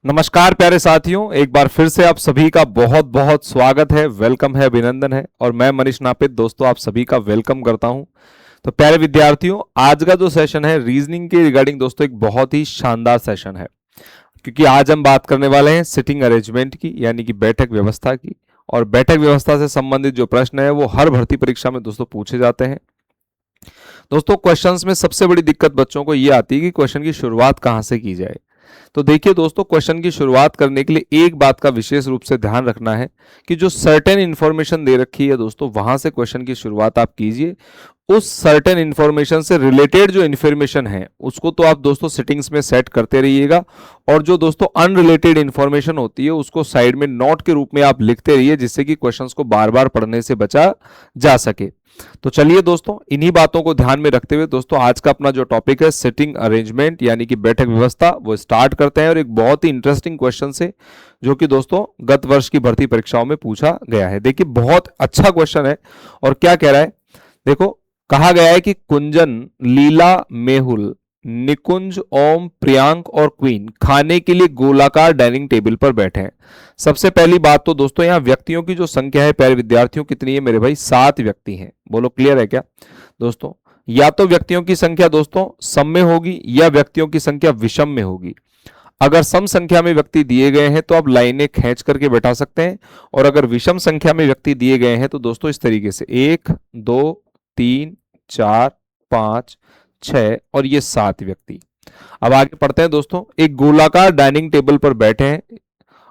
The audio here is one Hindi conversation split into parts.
नमस्कार प्यारे साथियों, एक बार फिर से आप सभी का बहुत बहुत स्वागत है, वेलकम है, अभिनंदन है। और मैं मनीष नापित दोस्तों आप सभी का वेलकम करता हूं। तो प्यारे विद्यार्थियों, आज का जो सेशन है रीजनिंग के रिगार्डिंग दोस्तों एक बहुत ही शानदार सेशन है, क्योंकि आज हम बात करने वाले हैं सिटिंग अरेंजमेंट की, यानी कि बैठक व्यवस्था की। और बैठक व्यवस्था से संबंधित जो प्रश्न है वो हर भर्ती परीक्षा में दोस्तों पूछे जाते हैं। दोस्तों क्वेश्चंस में सबसे बड़ी दिक्कत बच्चों को ये आती है कि क्वेश्चन की शुरुआत कहाँ से की जाए। तो देखिए दोस्तों, क्वेश्चन की शुरुआत करने के लिए एक बात का विशेष रूप से ध्यान रखना है कि जो सर्टेन इंफॉर्मेशन दे रखी है दोस्तों, वहां से क्वेश्चन की शुरुआत आप कीजिए। उस सर्टेन इंफॉर्मेशन से रिलेटेड जो इंफॉर्मेशन है उसको तो आप दोस्तों सेटिंग्स में सेट करते रहिएगा, और जो दोस्तों अनरिलेटेड इंफॉर्मेशन होती है उसको साइड में नोट के रूप में आप लिखते रहिए, जिससे कि क्वेश्चंस को बार बार पढ़ने से बचा जा सके। तो चलिए दोस्तों, इन्हीं बातों को ध्यान में रखते हुए दोस्तों आज का अपना जो टॉपिक है सिटिंग अरेंजमेंट यानी कि बैठक व्यवस्था, वो स्टार्ट करते हैं। और एक बहुत ही इंटरेस्टिंग क्वेश्चन से, जो कि दोस्तों गत वर्ष की भर्ती परीक्षाओं में पूछा गया है। देखिए बहुत अच्छा क्वेश्चन है, और क्या कह रहा है देखो, कहा गया है कि कुंजन, लीला, मेहुल, निकुंज, ओम, प्रियांक और क्वीन खाने के लिए गोलाकार डाइनिंग टेबल पर बैठे हैं। सबसे पहली बात तो दोस्तों यहाँ व्यक्तियों की जो संख्या है प्यारे विद्यार्थियों कितनी है मेरे भाई? 7 व्यक्ति हैं। बोलो क्लियर है क्या दोस्तों? या तो व्यक्तियों की संख्या दोस्तों सम में होगी या व्यक्तियों की संख्या विषम में होगी। अगर सम संख्या में व्यक्ति दिए गए हैं तो आप लाइनें खींच करके बैठा सकते हैं, और अगर विषम संख्या में व्यक्ति दिए गए हैं तो दोस्तों इस तरीके से 1 2 3 4 5 6 और ये 7 व्यक्ति। अब आगे पढ़ते हैं दोस्तों। एक गोलाकार डाइनिंग टेबल पर बैठे हैं।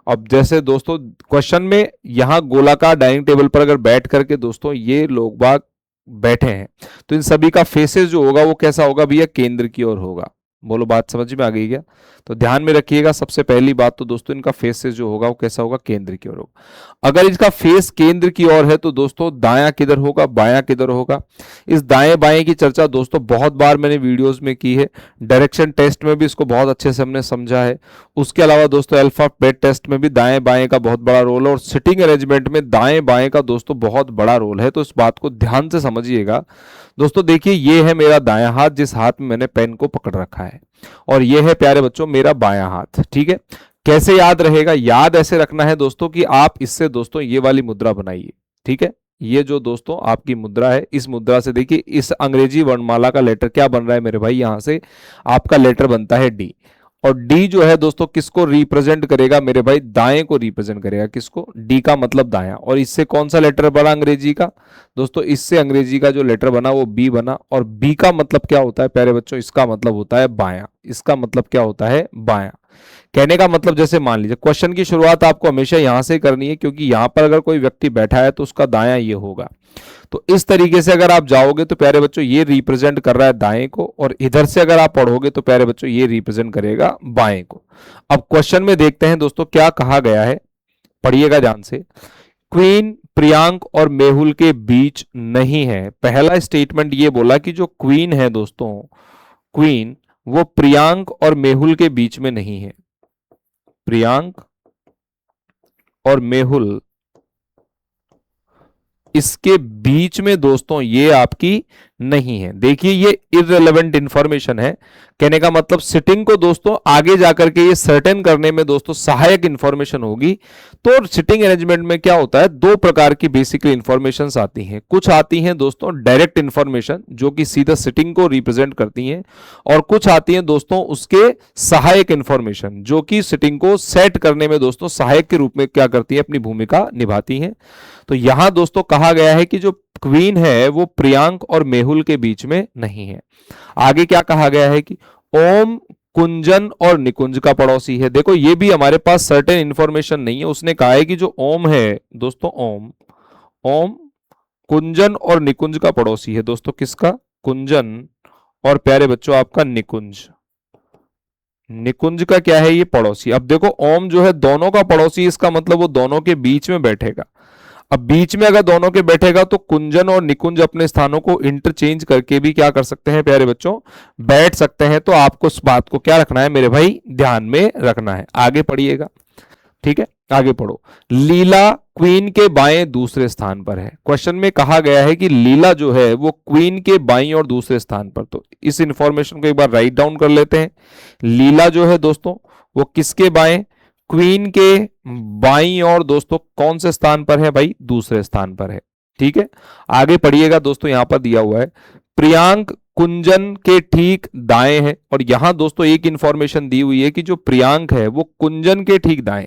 अब जैसे दोस्तों क्वेश्चन में यहां गोलाकार डाइनिंग टेबल पर अगर बैठ करके दोस्तों ये लोग बाग बैठे हैं, तो इन सभी का फेसेस जो होगा वो कैसा होगा भैया? केंद्र की ओर होगा। बोलो बात समझ में आ गई क्या? तो ध्यान में रखिएगा, सबसे पहली बात तो दोस्तों इनका फेस जो होगा वो कैसा होगा? केंद्र की ओर होगा। अगर इसका फेस केंद्र की ओर है तो दोस्तों दायां किधर होगा, बायां किधर होगा? इस दाएं बाएं की चर्चा दोस्तों बहुत बार मैंने वीडियोस में की है, डायरेक्शन टेस्ट में भी इसको बहुत अच्छे से हमने समझा है। उसके अलावा दोस्तों अल्फाबेट टेस्ट में भी दाएं बाएं का बहुत बड़ा रोल है, और सिटिंग अरेंजमेंट में दाएं बाएं का दोस्तों बहुत बड़ा रोल है। तो इस बात को ध्यान से समझिएगा दोस्तों। देखिए ये है मेरा दायां हाथ, जिस हाथ में मैंने पेन को पकड़ रखा है, और ये है प्यारे बच्चों मेरा बायां हाथ। ठीक है, कैसे याद रहेगा? याद ऐसे रखना है दोस्तों कि आप इससे दोस्तों ये वाली मुद्रा बनाइए। ठीक है, ये जो दोस्तों आपकी मुद्रा है, इस मुद्रा से देखिए इस अंग्रेजी वर्णमाला का लेटर क्या बन रहा है मेरे भाई? यहां से आपका लेटर बनता है डी, और डी जो है दोस्तों किसको रिप्रेजेंट करेगा मेरे भाई? दाएं को रिप्रेजेंट करेगा। किसको? डी का मतलब दायां। और इससे कौन सा लेटर बना अंग्रेजी का दोस्तों? इससे अंग्रेजी का जो लेटर बना वो बी बना, और बी का मतलब क्या होता है प्यारे बच्चों? इसका मतलब होता है बायां। इसका मतलब क्या होता है? बायां। कहने का मतलब जैसे मान लीजिए क्वेश्चन की शुरुआत आपको हमेशा यहां से करनी है, क्योंकि यहां पर अगर कोई व्यक्ति बैठा है तो उसका दायां ये होगा। तो इस तरीके से अगर आप जाओगे तो प्यारे बच्चों ये रिप्रेजेंट कर रहा है दाएं को, और इधर से अगर आप पढ़ोगे तो प्यारे बच्चों ये रिप्रेजेंट करेगा बाएं को। अब क्वेश्चन में देखते हैं दोस्तों क्या कहा गया है, पढ़िएगा ध्यान से। क्वीन प्रियांक और मेहुल के बीच नहीं है। पहला स्टेटमेंट ये बोला कि जो क्वीन है दोस्तों, क्वीन वो प्रियांक और मेहुल के बीच में नहीं है। प्रियांक और मेहुल इसके बीच में दोस्तों ये आपकी नहीं है। देखिए ये इररिलेवेंट इंफॉर्मेशन है। कहने का मतलब सिटिंग को दोस्तों आगे जाकर के ये सर्टेन करने में दोस्तों सहायक इंफॉर्मेशन होगी। तो सिटिंग अरेंजमेंट में क्या होता है, दो प्रकार की बेसिकली इंफॉर्मेशंस आती हैं। कुछ आती हैं दोस्तों डायरेक्ट इंफॉर्मेशन जो कि सीधा सिटिंग को रिप्रेजेंट करती हैं, और कुछ आती हैं दोस्तों उसके सहायक इंफॉर्मेशन जो कि सिटिंग को सेट करने में दोस्तों सहायक के रूप में क्या करती है? अपनी भूमिका निभाती हैं। तो यहां दोस्तों कहा गया है कि जो क्वीन है वो प्रियांक और मेहुल के बीच में नहीं है। आगे क्या कहा गया है कि ओम कुंजन और निकुंज का पड़ोसी है। देखो ये भी हमारे पास सर्टेन इंफॉर्मेशन नहीं है। उसने कहा है कि जो ओम है दोस्तों, ओम कुंजन और निकुंज का पड़ोसी है। दोस्तों किसका? कुंजन और प्यारे बच्चों आपका निकुंज। निकुंज का क्या है? ये पड़ोसी। अब देखो ओम जो है दोनों का पड़ोसी, इसका मतलब वो दोनों के बीच में बैठेगा। अब बीच में अगर दोनों के बैठेगा तो कुंजन और निकुंज अपने स्थानों को इंटरचेंज करके भी क्या कर सकते हैं प्यारे बच्चों? बैठ सकते हैं। तो आपको इस बात को क्या रखना है मेरे भाई? ध्यान में रखना है। आगे पढ़िएगा। ठीक है, आगे पढ़ो। लीला क्वीन के बाएं दूसरे स्थान पर है। क्वेश्चन में कहा गया है कि लीला जो है वो क्वीन के बाईं और दूसरे स्थान पर। तो इस इंफॉर्मेशन को एक बार राइट डाउन कर लेते हैं। लीला जो है दोस्तों वो किसके बाएं? क्वीन के बाईं ओर दोस्तों कौन से स्थान पर है भाई? दूसरे स्थान पर है। ठीक है, आगे पढ़िएगा दोस्तों, यहां पर दिया हुआ है प्रियांक कुंजन के ठीक दाएं है। और यहां दोस्तों एक इंफॉर्मेशन दी हुई है कि जो प्रियांक है वो कुंजन के ठीक दाएं।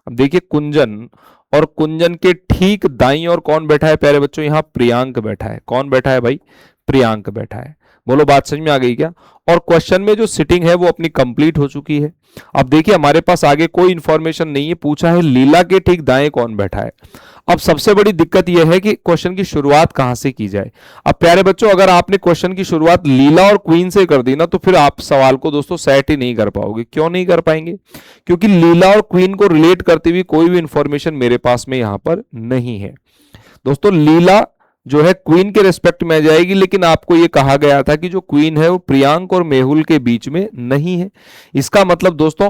अब देखिए कुंजन और कुंजन के ठीक दाईं और कौन बैठा है प्यारे बच्चों? यहां प्रियांक बैठा है। कौन बैठा है भाई? प्रियांक बैठा है। बोलो बात समझ में आ गई क्या? और क्वेश्चन में जो सिटिंग है वो अपनी कंप्लीट हो चुकी है। अब देखिए हमारे पास आगे कोई इंफॉर्मेशन नहीं है, पूछा है लीला के ठीक दाएं कौन बैठा है। अब सबसे बड़ी दिक्कत यह है कि क्वेश्चन की शुरुआत कहां से की जाए। अब प्यारे बच्चों अगर आपने क्वेश्चन की शुरुआत लीला और क्वीन से कर दी ना, तो फिर आप सवाल को दोस्तों सेट ही नहीं कर पाओगे। क्यों नहीं कर पाएंगे? क्योंकि लीला और क्वीन को रिलेट करती हुई कोई भी इंफॉर्मेशन मेरे पास में यहां पर नहीं है। दोस्तों लीला जो है क्वीन के रिस्पेक्ट में आ जाएगी, लेकिन आपको यह कहा गया था कि जो क्वीन है वो प्रियांक और मेहुल के बीच में नहीं है। इसका मतलब दोस्तों,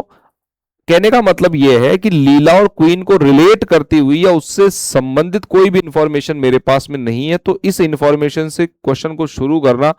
कहने का मतलब यह है कि लीला और क्वीन को रिलेट करती हुई या उससे संबंधित कोई भी इंफॉर्मेशन मेरे पास में नहीं है। तो इस इंफॉर्मेशन से क्वेश्चन को शुरू करना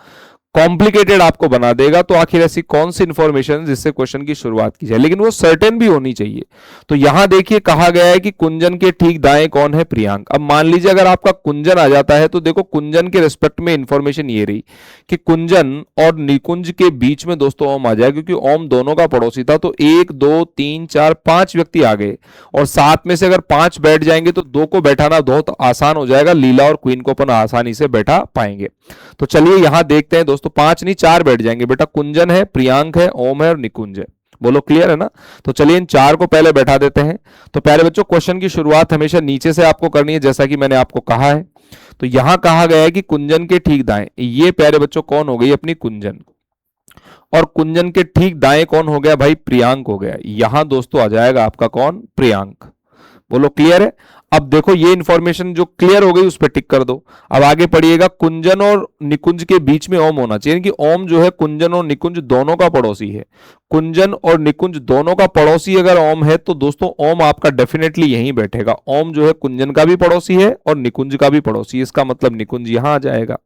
कॉम्प्लिकेटेड आपको बना देगा। तो आखिर ऐसी कौन सी इंफॉर्मेशन जिससे क्वेश्चन की शुरुआत की जाए, लेकिन वो सर्टेन भी होनी चाहिए। तो यहां देखिए कहा गया है कि कुंजन के ठीक दाएं कौन है? प्रियांक। अब मान लीजिए अगर आपका कुंजन आ जाता है तो देखो कुंजन के रिस्पेक्ट में इंफॉर्मेशन ये रही कि कुंजन और निकुंज के बीच में दोस्तों ओम आ जाए, क्योंकि ओम दोनों का पड़ोसी था। तो 1 2 3 4 5 व्यक्ति आ गए, और 7 में से अगर 5 बैठ जाएंगे तो 2 को बैठाना बहुत आसान हो जाएगा। लीला और क्वीन को अपन आसानी से बैठा पाएंगे। तो चलिए यहां देखते हैं दोस्तों, 5 नहीं 4 बैठ जाएंगे बेटा। कुंजन है, प्रियांक है, ओम है और निकुंज है। बोलो क्लियर है ना? तो चलिए इन 4 को पहले बैठा देते हैं। तो प्यारे बच्चों क्वेश्चन की शुरुआत हमेशा नीचे से आपको करनी है, जैसा कि मैंने आपको कहा है। तो यहां कहा गया है कि कुंजन के ठीक दाएं, ये प्यारे बच्चों कौन हो गई? अपनी कुंजन। और कुंजन के ठीक दाएं कौन हो गया भाई? प्रियांक हो गया। यहां दोस्तों आ जाएगा आपका कौन? प्रियांक। बोलो क्लियर है? अब देखो ये इंफॉर्मेशन जो क्लियर हो गई उस पर टिक कर दो। अब आगे पढ़िएगा, कुंजन और निकुंज के बीच में ओम होना चाहिए, कि ओम जो है कुंजन और निकुंज दोनों का पड़ोसी है। कुंजन और निकुंज दोनों का पड़ोसी अगर ओम है तो दोस्तों ओम आपका डेफिनेटली यहीं बैठेगा। ओम जो है कुंजन का भी पड़ोसी है और निकुंज का भी पड़ोसी, इसका मतलब निकुंज यहां आ जाएगा।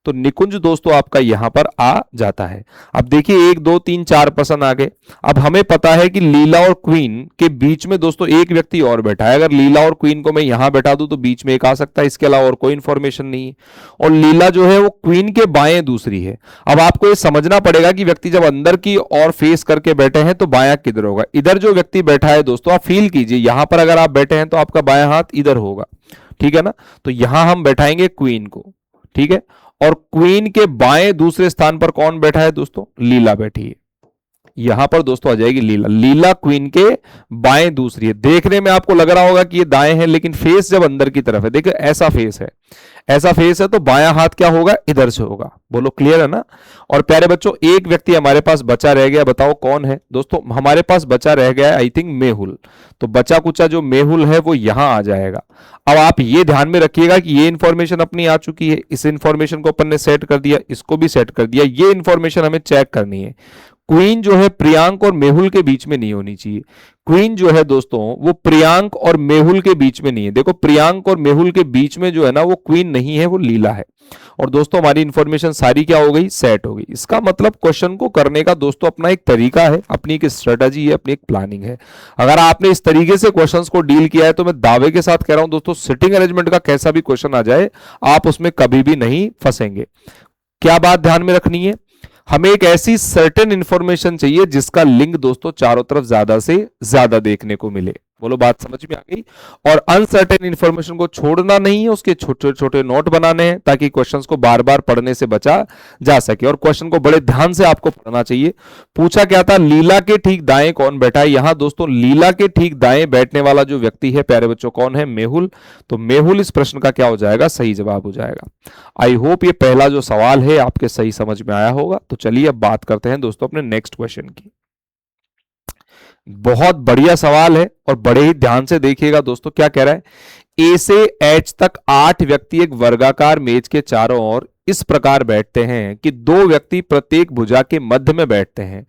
तो निकुंज दोस्तों आपका यहां पर आ जाता है। अब देखिए 1 2 3 4 पसंद आ गए। अब हमें पता है कि लीला और क्वीन के बीच में दोस्तों एक व्यक्ति और बैठा है। अगर लीला और क्वीन को मैं यहां बैठा दूं तो बीच में एक आ सकता है, इसके अलावा और कोई इंफॉर्मेशन नहीं है। और लीला जो है वो क्वीन के बाएं दूसरी है। अब आपको ये समझना पड़ेगा कि व्यक्ति जब अंदर की ओर फेस करके बैठे हैं तो बायां किधर होगा? इधर जो व्यक्ति बैठा है दोस्तों, आप फील कीजिए, यहां पर अगर आप बैठे हैं तो आपका बायां हाथ इधर होगा। ठीक है ना? तो यहां हम बैठाएंगे क्वीन को। ठीक है, और क्वीन के बाएं दूसरे स्थान पर कौन बैठा है दोस्तों? लीला बैठी है। यहां पर दोस्तों आ जाएगी लीला। लीला क्वीन के बाएं दूसरी है। देखने में आपको लग रहा होगा कि ये दाएं है, लेकिन फेस जब अंदर की तरफ है, देखिए ऐसा फेस है, ऐसा फेस है, तो बायां हाथ क्या होगा? इधर से होगा। बोलो क्लियर है ना? और प्यारे बच्चों एक व्यक्ति हमारे पास बचा रह गया, बताओ कौन है दोस्तों? हमारे पास बचा रह गया है आई थिंक मेहुल। तो बचा कुचा जो मेहुल है वो यहां आ जाएगा। अब आप ये ध्यान में रखिएगा कि ये इंफॉर्मेशन अपनी आ चुकी है, इस इंफॉर्मेशन को अपन ने सेट कर दिया, इसको भी सेट कर दिया। ये इंफॉर्मेशन हमें चेक करनी है। क्वीन जो है प्रियांक और मेहुल के बीच में नहीं होनी चाहिए। क्वीन जो है दोस्तों वो प्रियांक और मेहुल के बीच में नहीं है। देखो प्रियांक और मेहुल के बीच में जो है ना वो क्वीन नहीं है, वो लीला है। और दोस्तों हमारी इंफॉर्मेशन सारी क्या हो गई? सेट हो गई। इसका मतलब क्वेश्चन को करने का दोस्तों अपना एक तरीका है, अपनी एक स्ट्रेटजी है, अपनी एक प्लानिंग है। अगर आपने इस तरीके से क्वेश्चंस को डील किया है तो मैं दावे के साथ कह रहा हूं दोस्तों, सिटिंग अरेंजमेंट का कैसा भी क्वेश्चन आ जाए आप उसमें कभी भी नहीं फंसेंगे। क्या बात ध्यान में रखनी है? हमें एक ऐसी सर्टेन इंफॉर्मेशन चाहिए जिसका लिंक दोस्तों चारों तरफ ज्यादा से ज्यादा देखने को मिले। बोलो बात समझ में आ गई? और अनसर्टेन इंफॉर्मेशन को छोड़ना नहीं है, उसके छोटे छोटे नोट बनाने हैं ताकि क्वेश्चंस को बार बार पढ़ने से बचा जा सके। और क्वेश्चन को बड़े ध्यान से आपको पढ़ना चाहिए। पूछा क्या था? लीला के ठीक दाएं कौन बैठा है? यहां दोस्तों लीला के ठीक दाएं बैठने वाला जो व्यक्ति है प्यारे बच्चों कौन है? मेहुल। तो मेहुल इस प्रश्न का क्या हो जाएगा? सही जवाब हो जाएगा। आई होप ये पहला जो सवाल है आपके सही समझ में आया होगा। तो चलिए अब बात करते हैं दोस्तों अपने नेक्स्ट क्वेश्चन की। बहुत बढ़िया सवाल है और बड़े ही ध्यान से देखिएगा दोस्तों। क्या कह रहा है? ए से एच तक 8 व्यक्ति एक वर्गाकार मेज के चारों ओर इस प्रकार बैठते हैं कि 2 व्यक्ति प्रत्येक भुजा के मध्य में बैठते हैं।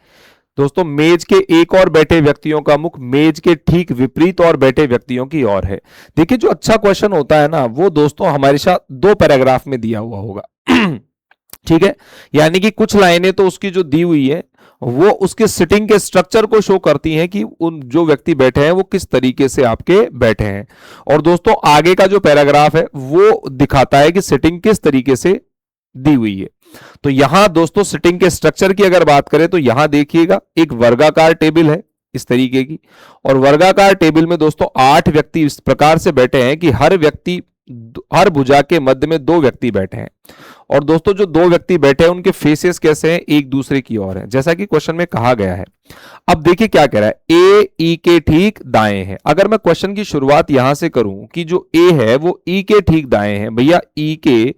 दोस्तों मेज के एक और बैठे व्यक्तियों का मुख मेज के ठीक विपरीत और बैठे व्यक्तियों की ओर है। देखिए जो अच्छा क्वेश्चन होता है ना वो दोस्तों हमारे साथ 2 पैराग्राफ में दिया हुआ होगा। ठीक है, यानी कि कुछ लाइनें तो उसकी जो दी हुई है वो उसके सिटिंग के स्ट्रक्चर को शो करती हैं कि उन जो व्यक्ति बैठे हैं वो किस तरीके से आपके बैठे हैं। और दोस्तों आगे का जो पैराग्राफ है वो दिखाता है कि सिटिंग किस तरीके से दी हुई है। तो यहां दोस्तों सिटिंग के स्ट्रक्चर की अगर बात करें तो यहां देखिएगा एक वर्गाकार टेबल है इस तरीके की, और वर्गाकार टेबल में दोस्तों 8 व्यक्ति इस प्रकार से बैठे हैं कि हर भुजा के मध्य में 2 व्यक्ति बैठे हैं। और दोस्तों जो 2 व्यक्ति बैठे हैं उनके फेसेस कैसे हैं, एक दूसरे की ओर हैं, जैसा कि क्वेश्चन में कहा गया है। अब देखिए क्या कह रहा है, ए ई के ठीक दाएं है। अगर मैं क्वेश्चन की शुरुआत यहां से करूं कि जो ए है वो ई के ठीक दाएं है, भैया ई के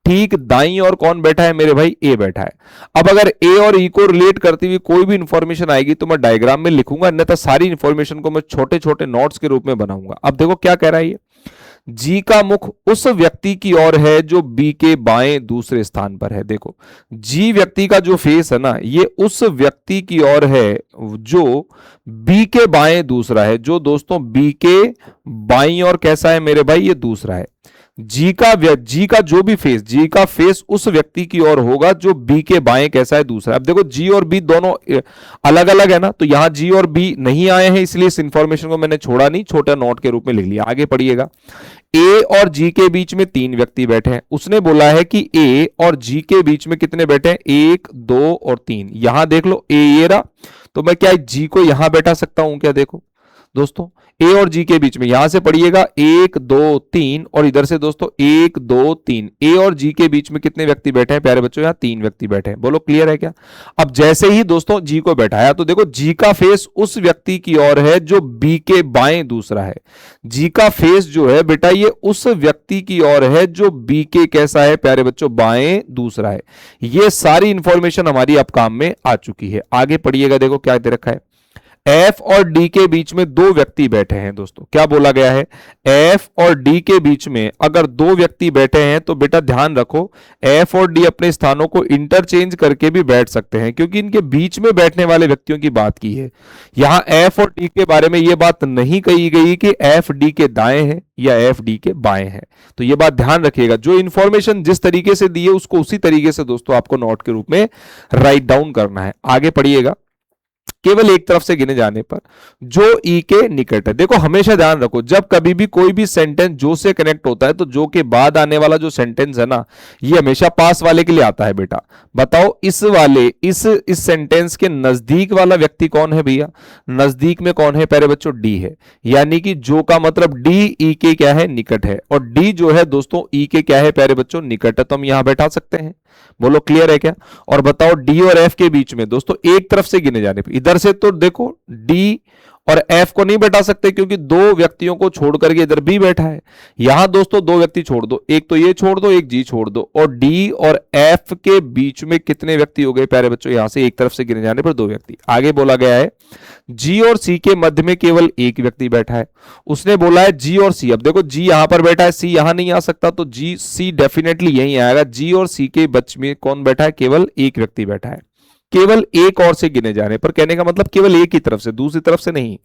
ठीक दाईं और कौन बैठा है मेरे भाई, ए बैठा है। अब अगर ए और ई को रिलेट करती हुई कोई भी इंफॉर्मेशन आएगी तो मैं डायग्राम में लिखूंगा, अन्यथा सारी इंफॉर्मेशन को मैं छोटे छोटे नोट्स के रूप में बनाऊंगा। अब देखो क्या कह रहा है ये, जी का मुख उस व्यक्ति की ओर है जो बी के बाएं दूसरे स्थान पर है। देखो जी व्यक्ति का जो फेस है ना, ये उस व्यक्ति की ओर है जो बी के बाएं दूसरा है। जो दोस्तों बी के बाईं ओर कैसा है मेरे भाई, ये दूसरा है। जी का जो भी फेस, जी का फेस उस व्यक्ति की ओर होगा जो बी के बाएं कैसा है, दूसरा। अब देखो जी और बी दोनों अलग अलग है ना, तो यहां जी और बी नहीं आए हैं, इसलिए इस इंफॉर्मेशन को मैंने छोड़ा नहीं, छोटा नोट के रूप में लिख लिया। आगे पढ़िएगा, ए और जी के बीच में 3 व्यक्ति बैठे हैं। उसने बोला है कि ए और जी के बीच में कितने बैठे हैं, 1 2 और 3। यहां देख लो ए ये रहा, तो मैं क्या जी को यहां बैठा सकता हूं क्या, देखो दोस्तों ए और जी के बीच में, यहां से पढ़िएगा 1 2 3, और इधर से दोस्तों 1 2 3। ए और जी के बीच में कितने व्यक्ति बैठे हैं प्यारे बच्चों, यहां 3 व्यक्ति बैठे हैं। बोलो क्लियर है क्या। अब जैसे ही दोस्तों जी को बैठाया तो देखो जी का फेस उस व्यक्ति की ओर है जो बी के बाएं दूसरा है। जी का फेस जो है बेटा ये उस व्यक्ति की ओर है जो बी के कैसा है प्यारे बच्चों, बाएं दूसरा है। ये सारी इंफॉर्मेशन हमारी अब काम में आ चुकी है। आगे पढ़िएगा, देखो क्या दे रखा है, एफ और डी के बीच में 2 व्यक्ति बैठे हैं। दोस्तों क्या बोला गया है, एफ और डी के बीच में अगर 2 व्यक्ति बैठे हैं तो बेटा ध्यान रखो एफ और डी अपने स्थानों को इंटरचेंज करके भी बैठ सकते हैं, क्योंकि इनके बीच में बैठने वाले व्यक्तियों की बात की है। यहां एफ और डी के बारे में यह बात नहीं कही गई कि एफ डी के दाएं है या एफ डी के बाएं है। तो यह बात ध्यान रखिएगा, जो इंफॉर्मेशन जिस तरीके से दी है उसको उसी तरीके से दोस्तों आपको नोट के रूप में राइट डाउन करना है। आगे पढ़िएगा, केवल एक तरफ से गिने जाने पर जो ई के निकट है। देखो हमेशा ध्यान रखो, जब कभी भी कोई भी सेंटेंस जो से कनेक्ट होता है तो जो के बाद आने वाला जो सेंटेंस है ना, ये हमेशा पास वाले के लिए आता है। बेटा बताओ इस सेंटेंस के नजदीक वाला व्यक्ति कौन है भैया, नजदीक में कौन है प्यारे बच्चों, डी है। यानी कि जो का मतलब डी ई के क्या है, निकट है, और डी जो है दोस्तों ई के क्या है प्यारे बच्चों, निकट है। तो हम यहां बैठा सकते हैं। बोलो क्लियर है क्या। और बताओ डी और एफ के बीच में दोस्तों एक तरफ से गिने जाने पर, इधर से तो देखो डी और एफ को नहीं बैठा सकते क्योंकि 2 व्यक्तियों को छोड़ करके इधर बी बैठा है। यहां दोस्तों 2 व्यक्ति छोड़ दो, एक तो ये छोड़ दो, एक जी छोड़ दो, और डी और एफ के बीच में कितने व्यक्ति हो गए प्यारे बच्चों, यहां से एक तरफ से गिने जाने पर 2 व्यक्ति। आगे बोला गया है जी और सी के मध्य में केवल एक व्यक्ति बैठा है। उसने बोला है जी और सी, अब देखो जी यहां पर बैठा है, सी यहां नहीं आ सकता, तो जी सी डेफिनेटली यहीं आएगा। जी और सी के बीच में कौन बैठा है, केवल एक व्यक्ति बैठा है। केवल एक और से गिने जाने पर, कहने का मतलब केवल एक ही तरफ से, दूसरी तरफ से नहीं।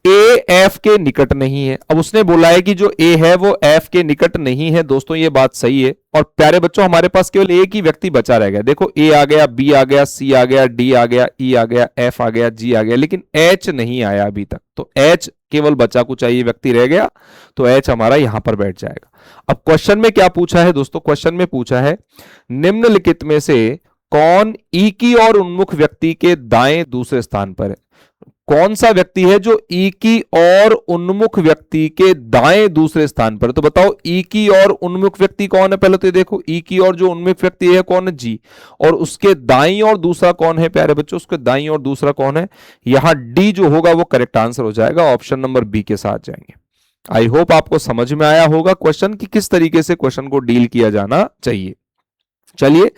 ए एफ के निकट नहीं है। अब उसने बोला है कि जो ए है वो एफ के निकट नहीं है। दोस्तों ये बात सही है, और प्यारे बच्चों हमारे पास केवल एक ही व्यक्ति बचा रह गया। देखो ए आ गया, बी आ गया, सी आ गया, डी आ गया, ई आ गया, एफ आ गया, जी आ गया, लेकिन एच नहीं आया अभी तक। तो एच केवल बचा कुछ चाहिए व्यक्ति रह गया, तो एच हमारा यहां पर बैठ जाएगा। अब क्वेश्चन में क्या पूछा है दोस्तों, क्वेश्चन में पूछा है निम्नलिखित में से कौन ई की ओर उन्मुख व्यक्ति के दाएं दूसरे स्थान पर है। कौन सा व्यक्ति है जो ई की ओर उन्मुख व्यक्ति के दाएं दूसरे स्थान पर। तो बताओ ई की ओर उन्मुख व्यक्ति कौन है, पहले तो ये देखो ई की ओर जो उन्मुख व्यक्ति है कौन है, जी, और उसके दाईं ओर दूसरा कौन है प्यारे बच्चों, उसके दाईं ओर दूसरा कौन है, यहां डी जो होगा वो करेक्ट आंसर हो जाएगा, ऑप्शन नंबर बी के साथ जाएंगे। आई होप आपको समझ में आया होगा क्वेश्चन की किस तरीके से क्वेश्चन को डील किया जाना चाहिए। चलिए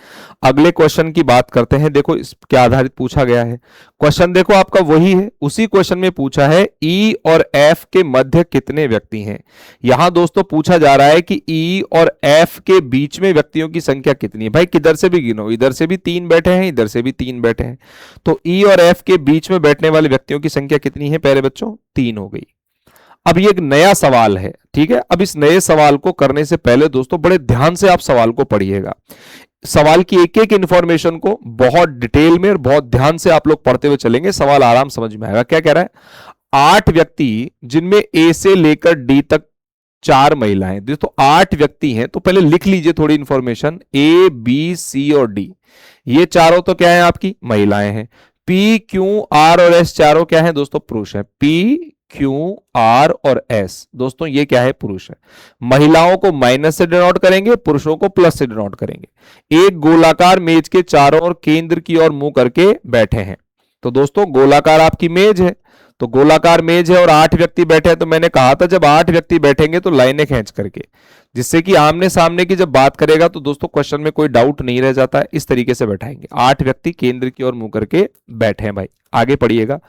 अगले क्वेश्चन की बात करते हैं। देखो इसके आधारित पूछा गया है क्वेश्चन, देखो आपका वही है, उसी क्वेश्चन में पूछा है ई और एफ के मध्य कितने व्यक्ति हैं। यहां दोस्तों पूछा जा रहा है कि ई और एफ के बीच में व्यक्तियों की संख्या कितनी है। भाई किधर से भी गिनो, इधर से भी 3 बैठे हैं, इधर से भी 3 बैठे हैं, तो ई और एफ के बीच में बैठने वाले व्यक्तियों की संख्या कितनी है प्यारे बच्चों, 3 हो गई। अब ये एक नया सवाल है, ठीक है। अब इस नए सवाल को करने से पहले दोस्तों बड़े ध्यान से आप सवाल को पढ़िएगा। सवाल की एक एक इंफॉर्मेशन को बहुत डिटेल में और बहुत ध्यान से आप लोग पढ़ते हुए चलेंगे, सवाल आराम समझ में आएगा। क्या कह रहा है, 8 व्यक्ति जिनमें ए से लेकर डी तक 4 महिलाएं, दोस्तों 8 व्यक्ति हैं, तो पहले लिख लीजिए थोड़ी इंफॉर्मेशन। ए बी सी और डी, ये चारों तो क्या है, आपकी महिलाएं हैं। पी क्यू आर और एस चारों क्या है दोस्तों, पुरुष है। पी क्यू आर और एस दोस्तों ये क्या है, पुरुष है। महिलाओं को माइनस से डिनोट करेंगे, पुरुषों को प्लस से डिनोट करेंगे। एक गोलाकार मेज के चारों ओर केंद्र की ओर मुंह करके बैठे हैं। तो दोस्तों गोलाकार आपकी मेज है, तो गोलाकार मेज है और 8 व्यक्ति बैठे हैं, तो मैंने कहा था जब 8 व्यक्ति बैठेंगे तो लाइनें खींच करके, जिससे कि आमने सामने की जब बात करेगा तो दोस्तों क्वेश्चन में कोई डाउट नहीं रह जाता है। इस तरीके से बैठाएंगे, 8 व्यक्ति केंद्र की ओर मुंह करके बैठे हैं भाई। आगे पढ़िएगा,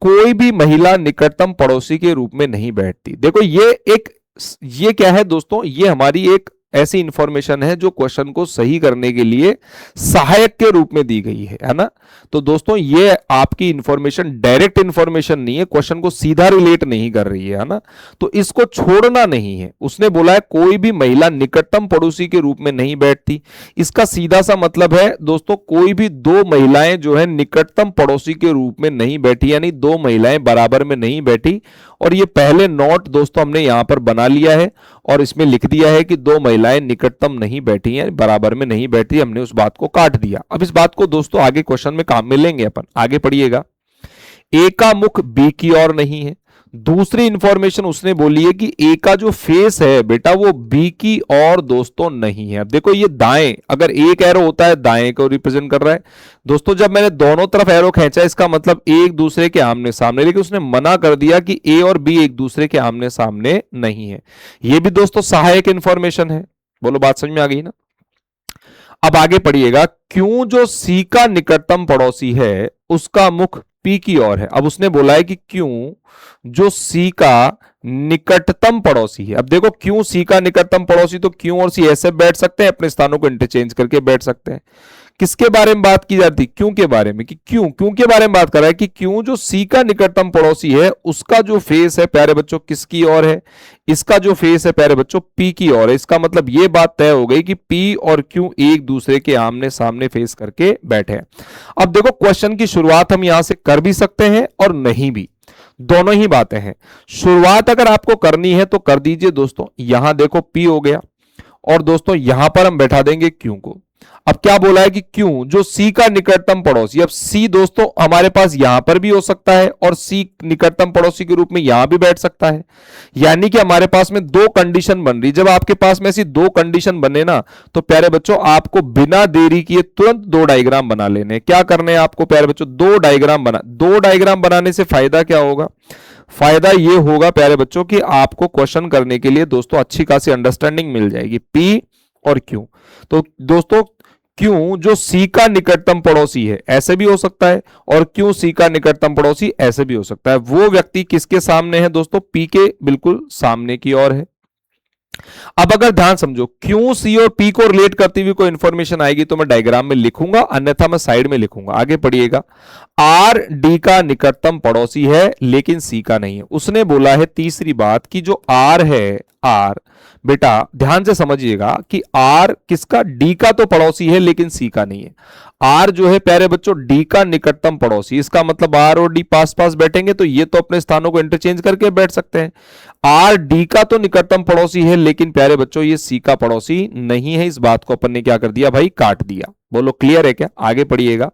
कोई भी महिला निकटतम पड़ोसी के रूप में नहीं बैठती। देखो ये क्या है दोस्तों, ये हमारी एक ऐसी इंफॉर्मेशन है जो क्वेश्चन को सही करने के लिए सहायक के रूप में दी गई है ना। तो दोस्तों ये आपकी इंफॉर्मेशन डायरेक्ट इंफॉर्मेशन नहीं है, क्वेश्चन को सीधा रिलेट नहीं कर रही है ना, तो इसको छोड़ना नहीं है। उसने बोला है कोई भी महिला निकटतम पड़ोसी के रूप में नहीं बैठती, इसका सीधा सा मतलब है दोस्तों कोई भी 2 महिलाएं जो है निकटतम पड़ोसी के रूप में नहीं बैठी, यानी 2 महिलाएं बराबर में नहीं बैठी। और ये पहले नोट दोस्तों हमने यहां पर बना लिया है और इसमें लिख दिया है कि 2 महिलाएं निकटतम नहीं बैठी हैं, बराबर में नहीं बैठी, हमने उस बात को काट दिया। अब इस बात को दोस्तों आगे क्वेश्चन में काम में लेंगे अपन। आगे पढ़िएगा, ए का मुख बी की ओर नहीं है। दूसरी इंफॉर्मेशन उसने बोली है कि ए का जो फेस है बेटा वो बी की ओर दोस्तों नहीं है। अब देखो ये दाएं, अगर एक एरो होता है दाएं को रिप्रेजेंट कर रहा है दोस्तों, जब मैंने दोनों तरफ एरो खींचा इसका मतलब एक दूसरे के आमने सामने, लेकिन उसने मना कर दिया कि ए और बी एक दूसरे के आमने सामने नहीं है। ये भी दोस्तों सहायक इंफॉर्मेशन है। बोलो बात समझ में आ गई ना। अब आगे पढ़िएगा, क्यों जो सी का निकटतम पड़ोसी है उसका मुख पी की ओर है। अब उसने बोला है कि क्यों जो सी का निकटतम पड़ोसी है। अब देखो क्यों सी का निकटतम पड़ोसी, तो क्यों और सी ऐसे बैठ सकते हैं, अपने स्थानों को इंटरचेंज करके बैठ सकते हैं। किसके बारे में बात की जाती, क्यों के बारे में, कि क्यों के बारे में बात कर रहा है कि क्यों जो सी का निकटतम पड़ोसी है उसका जो फेस है प्यारे बच्चों किसकी ओर है, इसका जो फेस है प्यारे बच्चों पी की ओर है। इसका मतलब यह बात तय हो गई कि पी और क्यू एक दूसरे के आमने सामने फेस करके बैठे हैं। अब देखो क्वेश्चन की शुरुआत हम यहां से कर भी सकते हैं और नहीं भी, दोनों ही बातें हैं। शुरुआत अगर आपको करनी है तो कर दीजिए दोस्तों। यहां देखो पी हो गया और दोस्तों यहां पर हम बैठा देंगे क्यू को। अब क्या बोला है कि क्यों जो सी का निकटतम पड़ोसी, अब सी दोस्तों हमारे पास यहां पर भी हो सकता है और सी निकटतम पड़ोसी के रूप में यहां भी बैठ सकता है, यानी कि हमारे पास में 2 कंडीशन बन रही। जब आपके पास में ऐसी 2 कंडीशन बने ना तो प्यारे बच्चों आपको बिना देरी किए तुरंत 2 डायग्राम बना लेने। क्या करने हैं आपको प्यारे बच्चों, 2 डायग्राम बनाने से फायदा क्या होगा, फायदा ये होगा प्यारे बच्चों कि आपको क्वेश्चन करने के लिए दोस्तों अच्छी खासी अंडरस्टैंडिंग मिल जाएगी, पी और क्यू। तो दोस्तों क्यों जो सी का निकटतम पड़ोसी है ऐसे भी हो सकता है और क्यों सी का निकटतम पड़ोसी ऐसे भी हो सकता है। वो व्यक्ति किसके सामने है दोस्तों, पी के बिल्कुल सामने की ओर है। अब अगर ध्यान समझो, क्यों सी और पी को रिलेट करती हुई कोई इंफॉर्मेशन आएगी तो मैं डायग्राम में लिखूंगा, अन्यथा मैं साइड में लिखूंगा। आगे पढ़िएगा, आर डी का निकटतम पड़ोसी है लेकिन सी का नहीं है। उसने बोला है तीसरी बात कि जो आर है, आर बेटा ध्यान से समझिएगा कि आर किसका, डी का तो पड़ोसी है लेकिन सी का नहीं है। आर जो है प्यारे बच्चों डी का निकटतम पड़ोसी, इसका मतलब आर और डी पास पास बैठेंगे तो ये तो अपने स्थानों को इंटरचेंज करके बैठ सकते हैं। आर डी का तो निकटतम पड़ोसी है लेकिन प्यारे बच्चों ये सी का पड़ोसी नहीं है। इस बात को अपन ने क्या कर दिया भाई, काट दिया। बोलो क्लियर है क्या। आगे पढ़िएगा,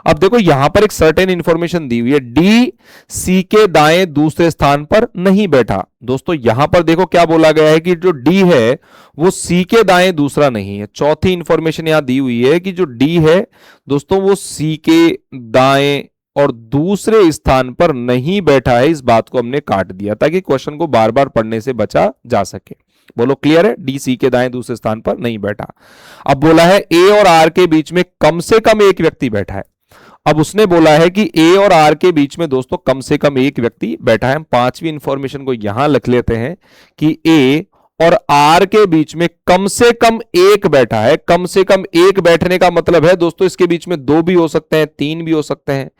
अब देखो यहां पर एक सर्टेन इंफॉर्मेशन दी हुई है, डी सी के दाएं दूसरे स्थान पर नहीं बैठा। दोस्तों यहां पर देखो क्या बोला गया है कि जो डी है वो सी के दाएं दूसरा नहीं है। चौथी इंफॉर्मेशन यहां दी हुई है कि जो डी है दोस्तों वो सी के दाएं और दूसरे स्थान पर नहीं बैठा है। इस बात को हमने काट दिया ताकि क्वेश्चन को बार बार पढ़ने से बचा जा सके। बोलो क्लियर है, डी सी के दाएं दूसरे स्थान पर नहीं बैठा। अब बोला है ए और आर के बीच में कम से कम एक व्यक्ति बैठा है। अब उसने बोला है कि ए और आर के बीच में दोस्तों कम से कम एक व्यक्ति बैठा है। हम 5वीं इंफॉर्मेशन को यहां लिख लेते हैं कि ए और आर के बीच में कम से कम एक बैठा है। कम से कम एक बैठने का मतलब है दोस्तों इसके बीच में 2 भी हो सकते हैं, 3 भी हो सकते हैं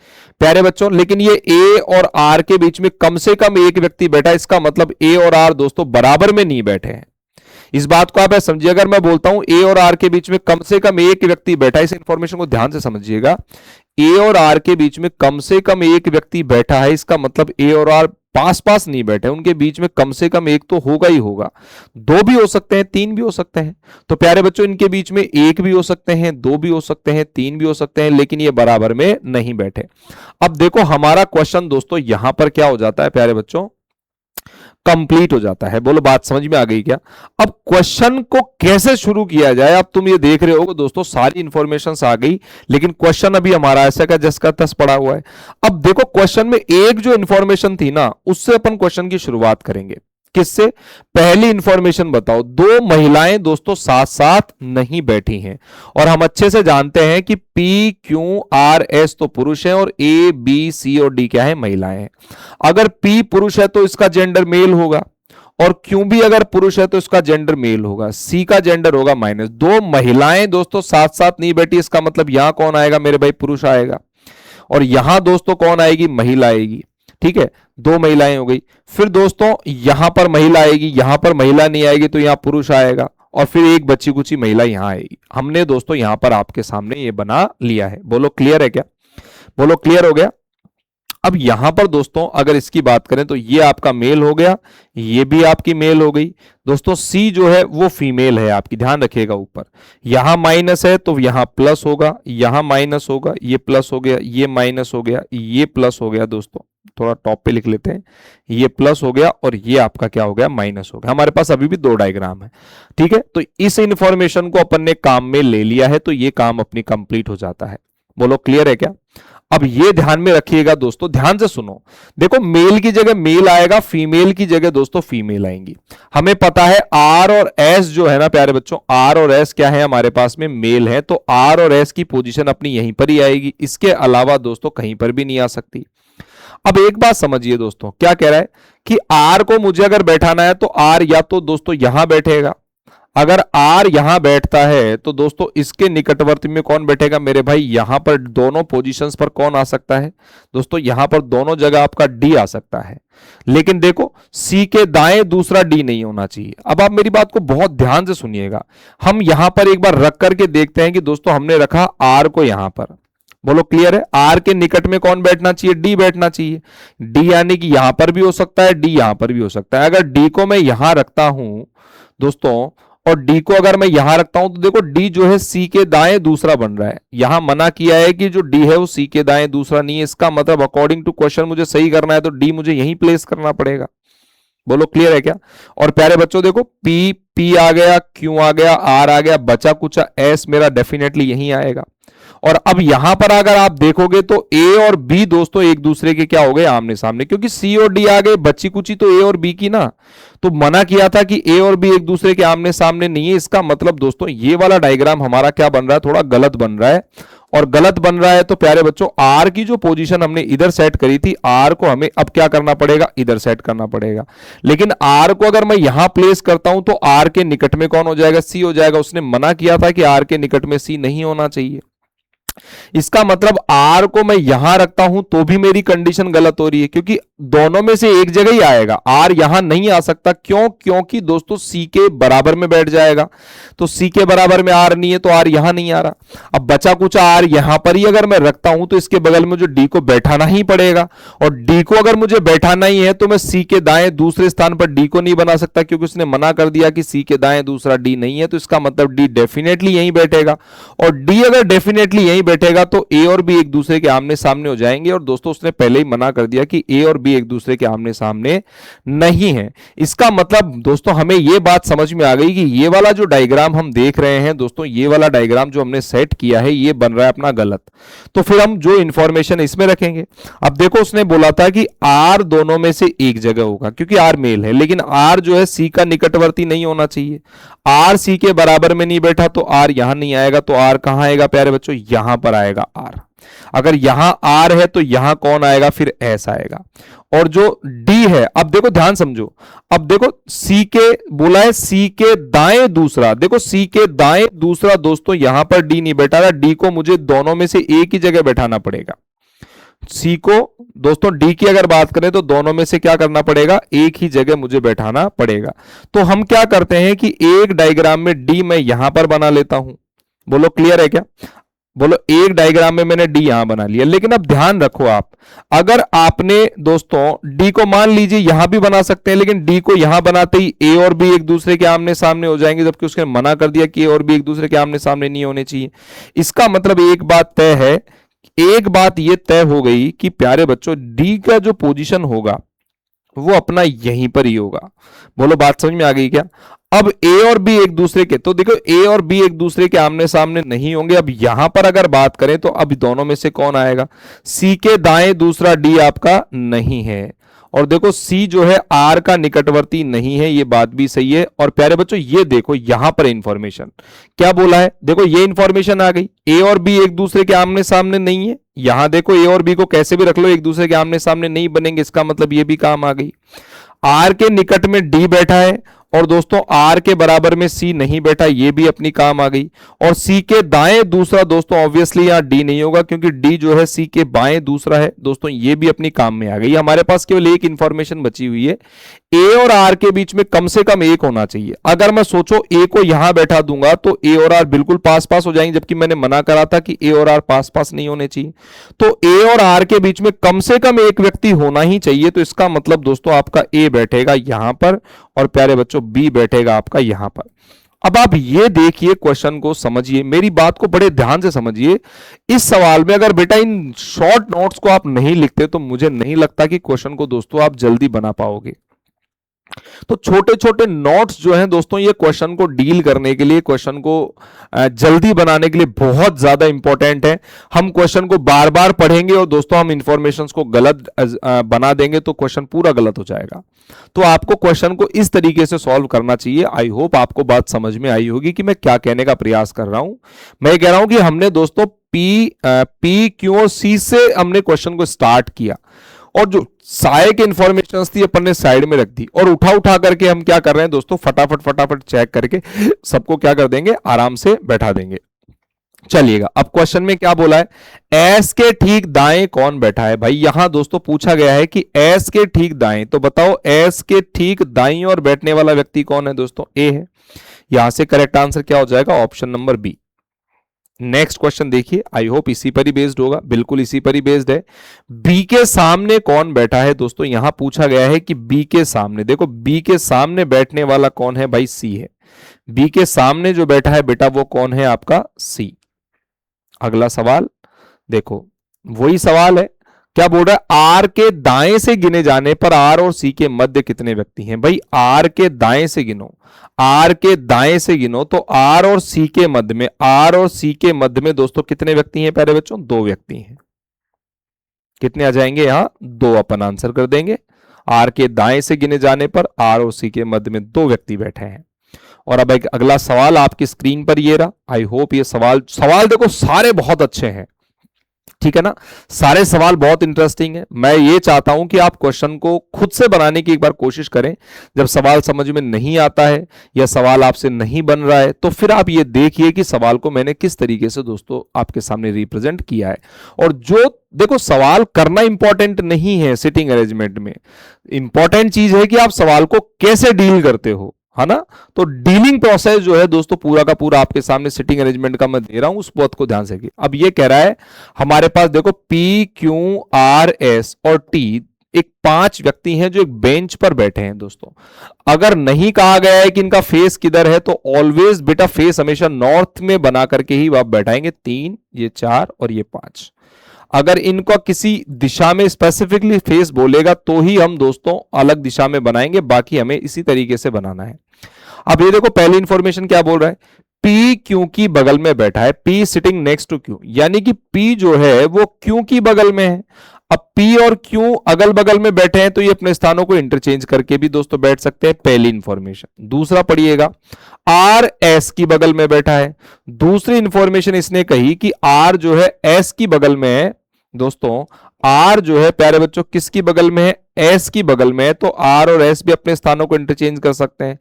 प्यारे बच्चों, लेकिन ये ए और आर के बीच में कम से कम एक व्यक्ति बैठा है। इसका मतलब ए और आर दोस्तों बराबर में नहीं बैठे हैं। इस बात को आप ऐसे समझिए, अगर मैं बोलता हूं ए और आर के बीच में कम से कम एक व्यक्ति बैठा है, इस इंफॉर्मेशन को ध्यान से समझिएगा, ए और आर के बीच में कम से कम एक व्यक्ति बैठा है, इसका मतलब ए और आर पास पास नहीं बैठे, उनके बीच में कम से कम एक तो होगा ही होगा। दो भी हो सकते हैं, तीन भी हो सकते हैं। तो प्यारे बच्चों, इनके बीच में एक भी हो सकते हैं, दो भी हो सकते हैं, तीन भी हो सकते हैं, लेकिन ये बराबर में नहीं बैठे। अब देखो हमारा क्वेश्चन दोस्तों यहां पर क्या हो जाता है प्यारे बच्चों, कंप्लीट हो जाता है। बोलो बात समझ में आ गई क्या? अब क्वेश्चन को कैसे शुरू किया जाए, अब तुम ये देख रहे हो दोस्तों, सारी इंफॉर्मेशन आ गई, लेकिन क्वेश्चन अभी हमारा ऐसा का जैसा तस पड़ा हुआ है। अब देखो क्वेश्चन में एक जो इंफॉर्मेशन थी ना, उससे अपन क्वेश्चन की शुरुआत करेंगे। किससे? पहली इंफॉर्मेशन बताओ, दो महिलाएं दोस्तों साथ साथ नहीं बैठी हैं, और हम अच्छे से जानते हैं कि पी क्यू आर एस तो पुरुष है और ए बी सी और डी क्या है, महिलाएं हैं। अगर पी पुरुष है तो इसका जेंडर मेल होगा, और क्यू भी अगर पुरुष है तो इसका जेंडर मेल होगा, सी का जेंडर होगा माइनस। दो महिलाएं दोस्तों साथ साथ नहीं बैठी, इसका मतलब यहां कौन आएगा मेरे भाई, पुरुष आएगा, और यहां दोस्तों कौन आएगी, महिला आएगी। ठीक है, दो महिलाएं हो गई। फिर दोस्तों यहां पर महिला आएगी, यहां पर महिला नहीं आएगी तो यहां पुरुष आएगा, और फिर एक बच्ची कुची महिला यहां आएगी। हमने दोस्तों यहां पर आपके सामने ये बना लिया है। बोलो क्लियर है क्या? बोलो क्लियर हो गया? अब यहां पर दोस्तों अगर इसकी बात करें तो ये आपका मेल हो गया, ये भी आपकी मेल हो गई दोस्तों। सी जो है वो फीमेल है आपकी, ध्यान रखिएगा। ऊपर यहां माइनस है तो यहां प्लस होगा, यहां माइनस होगा, ये प्लस हो गया, ये माइनस हो गया, ये प्लस हो गया दोस्तों। थोड़ा टॉप पे लिख लेते हैं, ये प्लस हो गया और ये आपका क्या हो गया, माइनस हो गया। हमारे पास अभी भी दो डायग्राम है। ठीक है, तो इस इंफॉर्मेशन को अपन ने काम में ले लिया है, तो ये काम अपनी कंप्लीट हो जाता है। बोलो क्लियर है क्या? अब ये ध्यान में रखिएगा दोस्तों, ध्यान से सुनो। देखो मेल की जगह मेल आएगा, फीमेल की जगह दोस्तों फीमेल आएंगी। हमें पता है आर और एस जो है ना प्यारे बच्चों, आर और एस क्या है हमारे पास में, मेल है, तो आर और एस की पोजीशन अपनी यहीं पर ही आएगी, इसके अलावा दोस्तों कहीं पर भी नहीं आ सकती। अब एक बात समझिए दोस्तों, क्या कह रहा है कि आर को मुझे अगर बैठाना है तो आर या तो दोस्तों यहां बैठेगा, अगर आर यहां बैठता है तो दोस्तों इसके निकटवर्ती में कौन बैठेगा मेरे भाई, यहां पर दोनों पोजीशंस पर कौन आ सकता है दोस्तों, यहां पर दोनों जगह आपका डी आ सकता है। लेकिन देखो सी के दाएं दूसरा डी नहीं होना चाहिए। अब आप मेरी बात को बहुत ध्यान से सुनिएगा, हम यहां पर एक बार रख करके देखते हैं कि दोस्तों हमने रखा आर को यहां पर। बोलो क्लियर है? आर के निकट में कौन बैठना चाहिए, डी बैठना चाहिए। डी यानी कि यहां पर भी हो सकता है, डी यहां पर भी हो सकता है। अगर डी को मैं यहां रखता हूं दोस्तों, और डी को अगर मैं यहां रखता हूं, तो देखो डी जो है सी के दाएं दूसरा बन रहा है। यहां मना किया है कि जो डी है वो सी के दाएं दूसरा नहीं है, इसका मतलब अकॉर्डिंग टू क्वेश्चन मुझे सही करना है तो डी मुझे यहीं प्लेस करना पड़ेगा। बोलो क्लियर है क्या? और प्यारे बच्चों देखो पी पी आ गया, क्यू आ गया, आर आ गया, बचा कुचा एस मेरा डेफिनेटली यहीं आएगा। और अब यहां पर अगर आप देखोगे तो ए और बी दोस्तों एक दूसरे के क्या हो गए, आमने सामने, क्योंकि सी और डी आ गए, बच्ची कुची तो ए और बी की ना। तो मना किया था कि ए और बी एक दूसरे के आमने सामने नहीं है, इसका मतलब दोस्तों ये वाला डायग्राम हमारा क्या बन रहा है, थोड़ा गलत बन रहा है। और गलत बन रहा है तो प्यारे बच्चों आर की जो पोजीशन हमने इधर सेट करी थी, आर को हमें अब क्या करना पड़ेगा, इधर सेट करना पड़ेगा। लेकिन आर को अगर मैं यहां प्लेस करता हूं तो आर के निकट में कौन हो जाएगा, सी हो जाएगा। उसने मना किया था कि आर के निकट में सी नहीं होना चाहिए। इसका मतलब आर को मैं यहां रखता हूं तो भी मेरी कंडीशन गलत हो रही है, क्योंकि दोनों में से एक जगह ही आएगा। आर यहां नहीं आ सकता, क्यों? क्योंकि दोस्तों सी के बराबर में बैठ जाएगा, तो सी के बराबर में आर नहीं है तो आर यहां नहीं आ रहा। अब बचा कुछ आर यहां पर ही अगर मैं रखता हूं तो इसके बगल में जो डी को बैठाना ही पड़ेगा, और डी को अगर मुझे बैठाना ही है तो मैं सी के दाएं दूसरे स्थान पर डी को नहीं बना सकता, क्योंकि उसने मना कर दिया कि सी के दाएं दूसरा डी नहीं है। तो इसका मतलब डी डेफिनेटली यहीं बैठेगा, और डी अगर डेफिनेटली यहीं बैठेगा तो ए और बी एक दूसरे के आमने सामने हो जाएंगे। और दोस्तों उसने पहले ही मना कर दिया कि ए और बी एक दूसरे के आमने सामने नहीं है। इसका मतलब दोस्तों हमें यह बात समझ में आ गई कि ये वाला जो डायग्राम हम देख रहे हैं दोस्तों, ये वाला डायग्राम जो हमने सेट किया है ये बन रहा है अपना गलत। तो फिर हम जो इंफॉर्मेशन इसमें रखेंगे, अब देखो उसने बोला था कि आर दोनों में से एक जगह होगा, क्योंकि आर मेल है, लेकिन आर जो है सी का निकटवर्ती नहीं होना चाहिए। आर सी के बराबर में नहीं बैठा तो आर यहां नहीं आएगा, तो आर कहां आएगा प्यारे बच्चों, यहां पर आएगा आर। अगर यहां आर है तो यहां कौन आएगा, फिर एस आएगा। और जो डी है, अब देखो ध्यान समझो, अब देखो सी के बोला है सी के दाएं दूसरा, देखो सी के दाएं दूसरा दोस्तों यहां पर डी नहीं बैठा रहा, डी को मुझे दोनों में से एक ही जगह बैठाना पड़ेगा। सी को दोस्तों डी की अगर बात करें तो दोनों में से क्या करना पड़ेगा, एक ही जगह मुझे बैठाना पड़ेगा। तो हम क्या करते हैं कि एक डायग्राम में डी मैं यहां पर बना लेता हूं। बोलो क्लियर है क्या? बोलो, एक डायग्राम में मैंने डी यहां बना लिया, लेकिन अब ध्यान रखो आप, अगर आपने दोस्तों डी को मान लीजिए यहां भी बना सकते हैं, लेकिन डी को यहां बनाते ही ए और बी एक दूसरे के आमने सामने हो जाएंगे, जबकि उसने मना कर दिया कि ए और बी एक दूसरे के आमने सामने नहीं होने चाहिए। इसका मतलब एक बात तय है, एक बात यह तय हो गई कि प्यारे बच्चों डी का जो पोजीशन होगा वो अपना यहीं पर ही होगा। बोलो बात समझ में आ गई क्या? अब ए और बी एक दूसरे के, तो देखो ए और बी एक दूसरे के आमने सामने नहीं होंगे। अब यहां पर अगर बात करें तो अब दोनों में से कौन आएगा? सी के दाएं दूसरा डी आपका नहीं है, और देखो सी जो है आर का निकटवर्ती नहीं है, ये बात भी सही है। और प्यारे बच्चों ये देखो यहां पर इंफॉर्मेशन क्या बोला है, देखो ये इंफॉर्मेशन आ गई, ए और बी एक दूसरे के आमने सामने नहीं है। यहां देखो ए और बी को कैसे भी रख लो एक दूसरे के आमने सामने नहीं बनेंगे, इसका मतलब ये भी काम आ गई। आर के निकट में डी बैठा है, और दोस्तों आर के बराबर में सी नहीं बैठा, ये भी अपनी काम आ गई। और सी के दाएं दूसरा, दोस्तों ऑब्वियसली यहां डी नहीं होगा क्योंकि डी जो है सी के बाएं दूसरा है, दोस्तों ये भी अपनी काम में आ गई। हमारे पास केवल एक इंफॉर्मेशन बची हुई है, ए और आर के बीच में कम से कम एक होना चाहिए। अगर मैं सोचो ए को यहां बैठा दूंगा तो ए और आर बिल्कुल पास पास हो जाएंगे, जबकि मैंने मना करा था कि ए और आर पास पास नहीं होने चाहिए। तो ए और आर के बीच में कम से कम एक व्यक्ति होना ही चाहिए, तो इसका मतलब दोस्तों आपका ए बैठेगा यहां पर, और प्यारे बच्चों बी बैठेगा आपका यहां पर। अब आप ये देखिए, क्वेश्चन को समझिए, मेरी बात को बड़े ध्यान से समझिए। इस सवाल में अगर बेटा इन शॉर्ट नोट्स को आप नहीं लिखते तो मुझे नहीं लगता कि क्वेश्चन को दोस्तों आप जल्दी बना पाओगे। तो छोटे छोटे नोट्स जो हैं दोस्तों, ये क्वेश्चन को डील करने के लिए, क्वेश्चन को जल्दी बनाने के लिए बहुत ज्यादा इंपॉर्टेंट है। हम क्वेश्चन को बार बार पढ़ेंगे और दोस्तों हम इंफॉर्मेशंस को गलत बना देंगे तो क्वेश्चन पूरा गलत हो जाएगा। तो आपको क्वेश्चन को इस तरीके से सॉल्व करना चाहिए। आई होप आपको बात समझ में आई होगी कि मैं क्या कहने का प्रयास कर रहा हूं। मैं कह रहा हूं कि हमने दोस्तों पी क्यू और सी से हमने क्वेश्चन को स्टार्ट किया, और जो सहायक इंफॉर्मेशन थी अपन ने साइड में रख दी, और उठा उठा करके हम क्या कर रहे हैं दोस्तों, फटाफट फटाफट चेक करके सबको क्या कर देंगे, आराम से बैठा देंगे। चलिएगा, अब क्वेश्चन में क्या बोला है, एस के ठीक दाएं कौन बैठा है। भाई यहां दोस्तों पूछा गया है कि एस के ठीक दाएं, तो बताओ एस के ठीक दाईं और बैठने वाला व्यक्ति कौन है दोस्तों, ए है। यहां से करेक्ट आंसर क्या हो जाएगा, option number B. Next question देखिए, आई होप इसी पर ही बेस्ड होगा, बिल्कुल इसी पर ही बेस्ड है। बी के सामने कौन बैठा है दोस्तों, यहां पूछा गया है कि बी के सामने, देखो बी के सामने बैठने वाला कौन है भाई, सी है। बी के सामने जो बैठा है बेटा वो कौन है आपका, सी। अगला सवाल देखो, वही सवाल है, क्या बोल रहा है, आर के दाएं से गिने जाने पर आर और सी के मध्य कितने व्यक्ति हैं। भाई आर के दाएं से गिनो, आर के दाएं से गिनो, तो आर और सी के मध्य में, आर और सी के मध्य में दोस्तों कितने व्यक्ति हैं प्यारे बच्चों, दो व्यक्ति हैं। कितने आ जाएंगे यहां, दो, अपन आंसर कर देंगे। आर के दाएं से गिने जाने पर आर और सी के मध्य में दो व्यक्ति बैठे हैं। और अब एक अगला सवाल आपकी स्क्रीन पर ये रहा। आई होप ये सवाल देखो सारे बहुत अच्छे हैं, ठीक है ना, सारे सवाल बहुत इंटरेस्टिंग है। मैं ये चाहता हूं कि आप क्वेश्चन को खुद से बनाने की एक बार कोशिश करें। जब सवाल समझ में नहीं आता है या सवाल आपसे नहीं बन रहा है, तो फिर आप ये देखिए कि सवाल को मैंने किस तरीके से दोस्तों आपके सामने रिप्रेजेंट किया है। और जो देखो, सवाल करना इंपॉर्टेंट नहीं है सिटिंग अरेंजमेंट में, इंपॉर्टेंट चीज है कि आप सवाल को कैसे डील करते हो, है ना। तो डीलिंग प्रोसेस जो है दोस्तों पूरा का पूरा आपके सामने सिटिंग अरेंजमेंट का मैं दे रहा हूं, उस बात को ध्यान से। अब ये कह रहा है हमारे पास देखो पी क्यू आर एस और टी, एक 5 व्यक्ति हैं जो एक बेंच पर बैठे हैं दोस्तों। अगर नहीं कहा गया है कि इनका फेस किधर है, तो ऑलवेज बेटा फेस हमेशा नॉर्थ में बना करके ही आप बैठाएंगे। 3, ये 4 और ये 5। अगर इनका किसी दिशा में स्पेसिफिकली फेस बोलेगा तो ही हम दोस्तों अलग दिशा में बनाएंगे, बाकी हमें इसी तरीके से बनाना है। अब ये देखो पहली इंफॉर्मेशन क्या बोल रहा है, P क्यू की बगल में बैठा है, P sitting next to Q, यानी कि P जो है वो क्यू की बगल में है। अब P और Q अगल बगल में बैठे हैं तो ये अपने स्थानों को इंटरचेंज करके भी दोस्तों बैठ सकते हैं, पहली इंफॉर्मेशन। दूसरा पढ़िएगा, R S की बगल में बैठा है। दूसरी इंफॉर्मेशन इसने कही कि R जो है S की बगल में है दोस्तों। R जो है प्यारे बच्चों किसकी बगल में है, S की बगल में है, तो R और S भी अपने स्थानों को इंटरचेंज कर सकते हैं।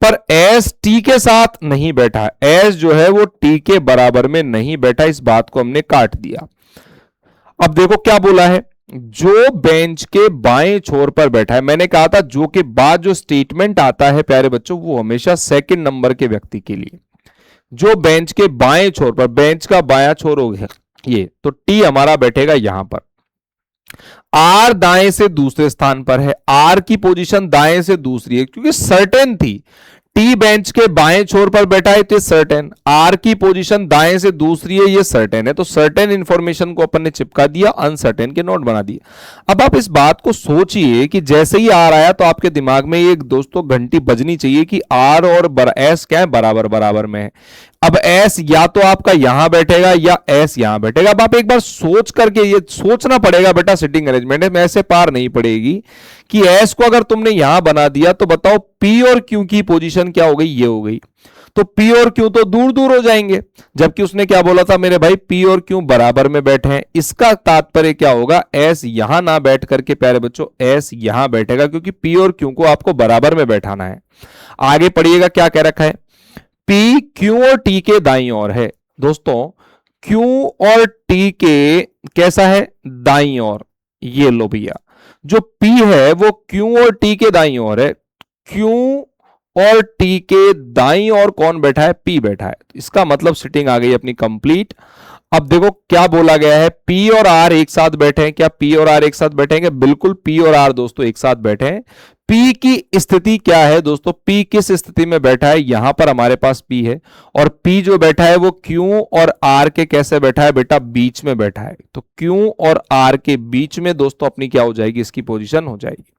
पर S T के साथ नहीं बैठा, S जो है वो T के बराबर में नहीं बैठा, इस बात को हमने काट दिया। अब देखो क्या बोला है, जो बेंच के बाएं छोर पर बैठा है, मैंने कहा था जो के बाद जो स्टेटमेंट आता है प्यारे बच्चों वो हमेशा सेकंड नंबर के व्यक्ति के लिए। जो बेंच के बाएं छोर पर, बेंच का बायां छोर हो गया ये, तो टी हमारा बैठेगा यहां पर। आर दाएं से दूसरे स्थान पर है, आर की पोजीशन दाएं से दूसरी है क्योंकि सर्टेन थी। टी बेंच के बाएं छोर पर बैठा है तो सर्टेन, आर की पोजीशन दाएं से दूसरी है, ये सर्टेन है। तो सर्टेन इंफॉर्मेशन को अपन ने चिपका दिया, अनसर्टेन के नोट बना दिए। अब आप इस बात को सोचिए कि जैसे ही आर आया तो आपके दिमाग में एक दोस्तों घंटी बजनी चाहिए कि आर और एस क्या है, बराबर बराबर में है। अब एस या तो आपका यहां बैठेगा या एस यहां बैठेगा। अब आप एक बार सोच करके, ये सोचना पड़ेगा बेटा, सिटिंग अरेंजमेंट में ऐसे पार नहीं पड़ेगी कि एस को अगर तुमने यहां बना दिया तो बताओ पी और क्यू की पोजीशन क्या हो गई, ये हो गई। तो पी और क्यू तो दूर दूर हो जाएंगे, जबकि उसने क्या बोला था मेरे भाई, पी और क्यू बराबर में बैठे हैं। इसका तात्पर्य क्या होगा, एस यहां ना बैठ करके प्यारे बच्चों एस यहां बैठेगा, क्योंकि पी और क्यू को आपको बराबर में बैठाना है। आगे पढ़िएगा क्या कह रखा है, पी क्यू और टी के दाईं ओर है। दोस्तों क्यू और टी के कैसा है, दाईं ओर। ये लो भैया, जो पी है वो क्यू और टी के दाईं ओर है। क्यू और टी के दाईं ओर कौन बैठा है, पी बैठा है। इसका मतलब सिटिंग आ गई अपनी कंप्लीट। अब देखो क्या बोला गया है, पी और आर एक साथ बैठे हैं। क्या पी और आर एक साथ बैठेंगे, बिल्कुल पी और आर दोस्तों एक साथ बैठे हैं। पी की स्थिति क्या है दोस्तों, पी किस स्थिति में बैठा है, यहां पर हमारे पास पी है, और पी जो बैठा है वो क्यू और आर के कैसे बैठा है बेटा, बीच में बैठा है। तो क्यू और आर के बीच में दोस्तों अपनी क्या हो जाएगी, इसकी पोजीशन हो जाएगी।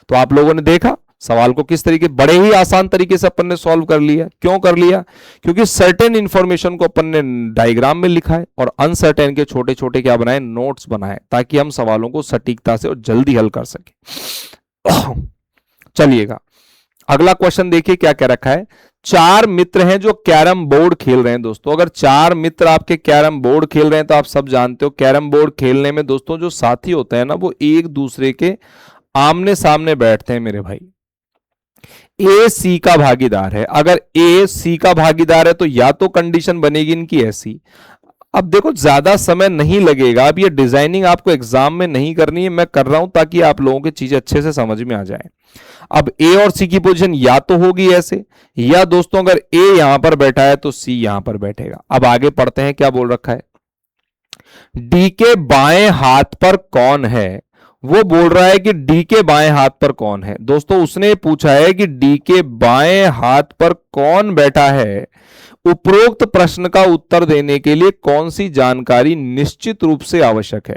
तो आप लोगों ने देखा सवाल को किस तरीके, बड़े ही आसान तरीके से अपन ने सॉल्व कर लिया। क्यों कर लिया, क्योंकि सर्टेन इंफॉर्मेशन को अपन ने डायग्राम में लिखा है और अनसर्टेन के छोटे छोटे क्या बनाए, नोट्स बनाए, ताकि हम सवालों को सटीकता से और जल्दी हल कर सके। चलिएगा अगला क्वेश्चन देखिए क्या कह रखा है। 4 मित्र हैं जो कैरम बोर्ड खेल रहे हैं। दोस्तों अगर 4 मित्र आपके कैरम बोर्ड खेल रहे हैं तो आप सब जानते हो कैरम बोर्ड खेलने में दोस्तों जो साथी होते हैं ना, वो एक दूसरे के आमने सामने बैठते हैं मेरे भाई। ए सी का भागीदार है, अगर ए सी का भागीदार है तो या तो कंडीशन बनेगी इनकी ऐसी। अब देखो ज्यादा समय नहीं लगेगा, अब ये डिजाइनिंग आपको एग्जाम में नहीं करनी है, मैं कर रहा हूं ताकि आप लोगों की चीजें अच्छे से समझ में आ जाए। अब ए और सी की पोजीशन या तो होगी ऐसे, या दोस्तों अगर ए यहां पर बैठा है तो सी यहां पर बैठेगा। अब आगे पढ़ते हैं क्या बोल रखा है, डी के बाएं हाथ पर कौन है। वो बोल रहा है कि डी के बाएं हाथ पर कौन है। दोस्तों उसने पूछा है कि डी के बाएं हाथ पर कौन बैठा है। उपरोक्त प्रश्न का उत्तर देने के लिए कौन सी जानकारी निश्चित रूप से आवश्यक है।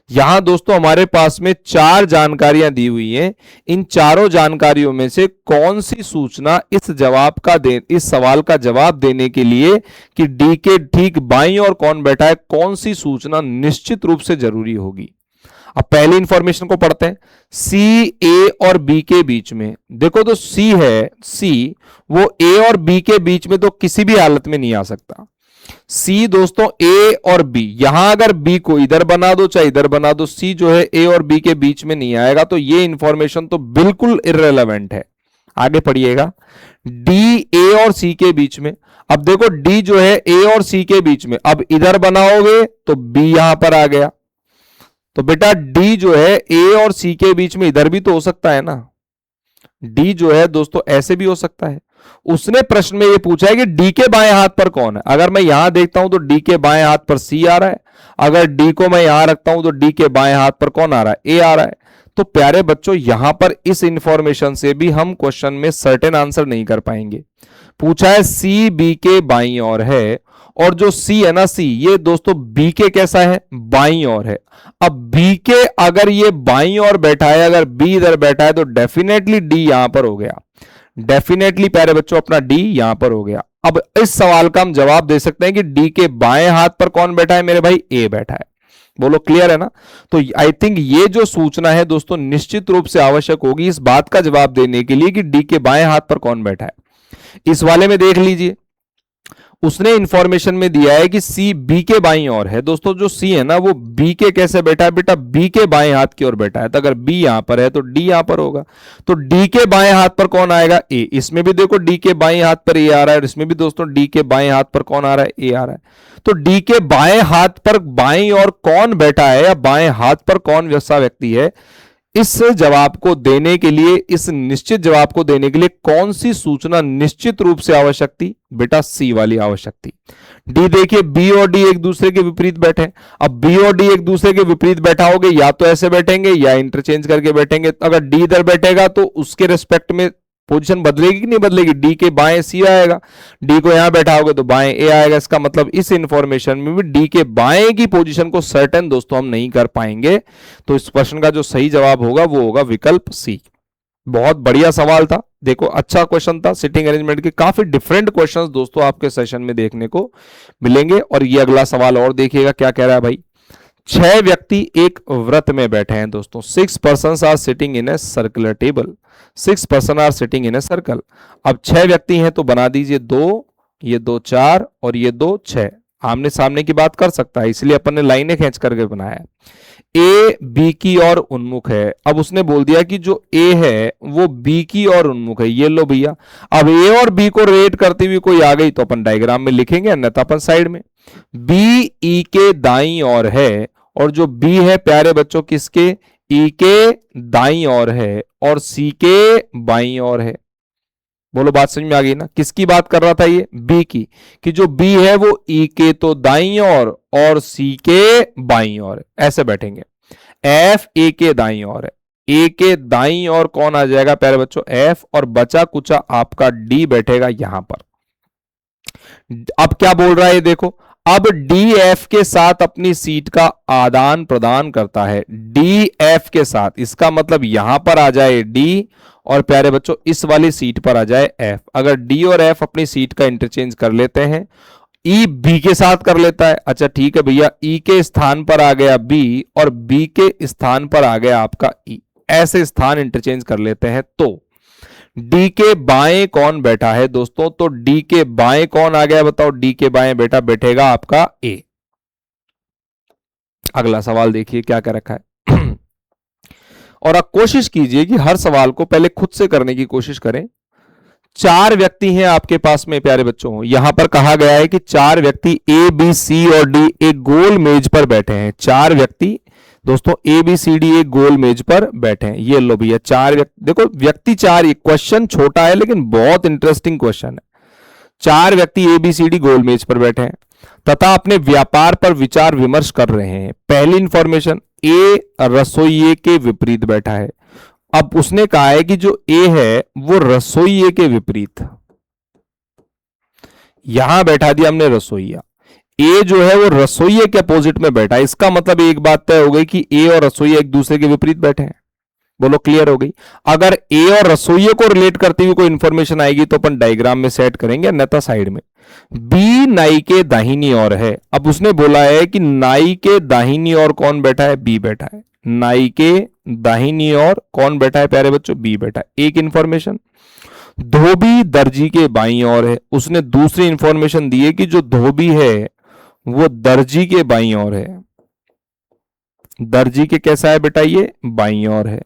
यहां दोस्तों हमारे पास में 4 जानकारियां दी हुई हैं। इन चारों जानकारियों में से कौन सी सूचना इस सवाल का जवाब देने के लिए कि डी के ठीक बाईं ओर कौन बैठा है, कौन सी सूचना निश्चित रूप से जरूरी होगी। अब पहली इंफॉर्मेशन को पढ़ते हैं, सी ए और बी के बीच में। देखो तो सी है, सी वो ए और बी के बीच में तो किसी भी हालत में नहीं आ सकता। सी दोस्तों ए और बी, यहां अगर बी को इधर बना दो चाहे इधर बना दो, सी जो है ए और बी के बीच में नहीं आएगा। तो ये इंफॉर्मेशन तो बिल्कुल इररिलेवेंट है। आगे पढ़िएगा, डी ए और सी के बीच में। अब देखो डी जो है ए और सी के बीच में, अब इधर बनाओगे तो बी यहां पर आ गया। तो बेटा डी जो है ए और सी के बीच में इधर भी तो हो सकता है ना, डी जो है दोस्तों ऐसे भी हो सकता है। उसने प्रश्न में ये पूछा है कि डी के बाएं हाथ पर कौन है। अगर मैं यहां देखता हूं तो डी के बाएं हाथ पर सी आ रहा है, अगर डी को मैं यहां रखता हूं तो डी के बाएं हाथ पर कौन आ रहा है, ए आ रहा है। तो प्यारे बच्चों यहां पर इस इंफॉर्मेशन से भी हम क्वेश्चन में सर्टेन आंसर नहीं कर पाएंगे। पूछा है सी बी के बाईं ओर है, और जो सी है ना, सी ये दोस्तों बी के कैसा है, बाईं ओर है। अब बी के अगर ये बाईं ओर बैठा है, अगर बी इधर बैठा है तो डेफिनेटली डी यहां पर हो गया। डेफिनेटली प्यारे बच्चों अपना डी यहां पर हो गया। अब इस सवाल का हम जवाब दे सकते हैं कि डी के बाएं हाथ पर कौन बैठा है मेरे भाई, ए बैठा है। बोलो क्लियर है ना। तो आई थिंक ये जो सूचना है दोस्तों निश्चित रूप से आवश्यक होगी इस बात का जवाब देने के लिए कि डी के बाएं हाथ पर कौन बैठा है। इस वाले में देख लीजिए, उसने इंफॉर्मेशन में दिया है कि सी बी के बाईं ओर है। दोस्तों जो सी है ना वो बी के कैसे बैठा है बेटा, बी के बाएं हाथ की ओर बैठा है। तो अगर बी यहां पर है तो डी यहां पर होगा। तो डी के बाएं हाथ पर कौन आएगा, ए। इसमें भी देखो डी के बाएं हाथ पर ए आ रहा है और इसमें भी दोस्तों डी के बाएं हाथ पर कौन आ रहा है, ए आ रहा है। तो डी के बाएं हाथ पर बाईं ओर कौन बैठा है या बाएं हाथ पर कौन वैसा व्यक्ति है, इस जवाब को देने के लिए, इस निश्चित जवाब को देने के लिए कौन सी सूचना निश्चित रूप से आवश्यक थी बेटा, सी वाली आवश्यक थी। डी देखिए, बी और डी एक दूसरे के विपरीत बैठे। अब बी और डी एक दूसरे के विपरीत बैठा होगे, या तो ऐसे बैठेंगे या इंटरचेंज करके बैठेंगे। अगर डी इधर बैठेगा तो उसके रिस्पेक्ट में पोजीशन बदलेगी कि नहीं बदलेगी, डी के बाएं सी आएगा, डी को यहां बैठाओगे तो बाएं ए आएगा। इसका मतलब इस इंफॉर्मेशन में भी डी के बाएं की पोजीशन को सर्टेन दोस्तों हम नहीं कर पाएंगे। तो इस प्रश्न का जो सही जवाब होगा वो होगा विकल्प सी। बहुत बढ़िया सवाल था, देखो अच्छा क्वेश्चन था। सिटिंग अरेंजमेंट के काफी डिफरेंट क्वेश्चंस दोस्तों आपके सेशन में देखने को मिलेंगे। और ये अगला सवाल और देखिएगा क्या कह रहा है भाई। 6 व्यक्ति एक व्रत में बैठे हैं दोस्तों। 6 persons are sitting in a circular table. 6 persons are sitting in a circle. अब 6 व्यक्ति हैं तो बना दीजिए 2, ये 2 4 और ये 2 6। आमने सामने की बात कर सकता है, इसलिए अपन ने लाइनें खींच करके बनाया है। ए बी की ओर उन्मुख है। अब उसने बोल दिया कि जो ए है वो बी की ओर उन्मुख है। ये लो भैया, अब ए और बी को रेट करती हुई कोई आ गई तो अपन डायग्राम में लिखेंगे, अन्यथा अपन साइड में। बी ई के दाईं ओर है और जो बी है प्यारे बच्चों किसके, ई के दाईं ओर है और सी के बाईं ओर है। बोलो बात समझ में आ गई ना, किसकी बात कर रहा था ये, बी की, कि जो बी है वो ई के तो दाईं ओर और सी के बाईं ओर। ऐसे बैठेंगे। एफ ए के दाईं ओर है, ए के दाईं ओर कौन आ जाएगा प्यारे बच्चों, एफ, और बचा कुचा आपका डी बैठेगा यहां पर। अब क्या बोल रहा है देखो, अब डी एफ के साथ अपनी सीट का आदान प्रदान करता है, डी एफ के साथ। इसका मतलब यहां पर आ जाए डी और प्यारे बच्चों इस वाली सीट पर आ जाए एफ। अगर डी और एफ अपनी सीट का इंटरचेंज कर लेते हैं, ई बी के साथ कर लेता है, अच्छा ठीक है भैया, ई के स्थान पर आ गया बी और बी के स्थान पर आ गया आपका ई, ऐसे स्थान इंटरचेंज कर लेते हैं। तो डी के बाएं कौन बैठा है दोस्तों, तो डी के बाएं कौन आ गया बताओ, डी के बाएं बेटा बैठेगा आपका ए। अगला सवाल देखिए क्या कर रखा है। और आप कोशिश कीजिए कि हर सवाल को पहले खुद से करने की कोशिश करें। 4 व्यक्ति हैं आपके पास में प्यारे बच्चों, यहां पर कहा गया है कि 4 व्यक्ति ए बी सी और डी एक गोल मेज पर बैठे हैं। 4 व्यक्ति दोस्तों ए बी सी डी एक गोल मेज पर बैठे हैं। ये लो भैया 4 व्यक्ति, देखो व्यक्ति 4, ये क्वेश्चन छोटा है लेकिन बहुत इंटरेस्टिंग क्वेश्चन है। 4 व्यक्ति ए बी सी डी गोल मेज पर बैठे हैं तथा अपने व्यापार पर विचार विमर्श कर रहे हैं। पहली इंफॉर्मेशन, ए रसोइये के विपरीत बैठा है। अब उसने कहा है कि जो ए है वो रसोइये के विपरीत, यहां बैठा दिया हमने रसोइया। ए जो है वो रसोइये के अपोजिट में बैठा है। इसका मतलब एक बात तय हो गई कि ए और रसोइया एक दूसरे के विपरीत बैठे हैं। बोलो क्लियर हो गई। अगर ए और रसोइये को रिलेट करती हुई कोई इंफॉर्मेशन आएगी तो अपन डायग्राम में सेट करेंगे, अन्यथा साइड में। बी नाई के दाहिनी ओर है। अब उसने बोला है कि नाई के दाहिनी ओर कौन बैठा है, बी बैठा है। नाई के दाहिनी ओर कौन बैठा है प्यारे बच्चों, बी बैठा है। एक इंफॉर्मेशन। धोबी दर्जी के बाईं ओर है। उसने दूसरी इंफॉर्मेशन दी है कि जो धोबी है वो दर्जी के बाईं ओर है। दर्जी के कैसा है बेटा, ये बाईं ओर है।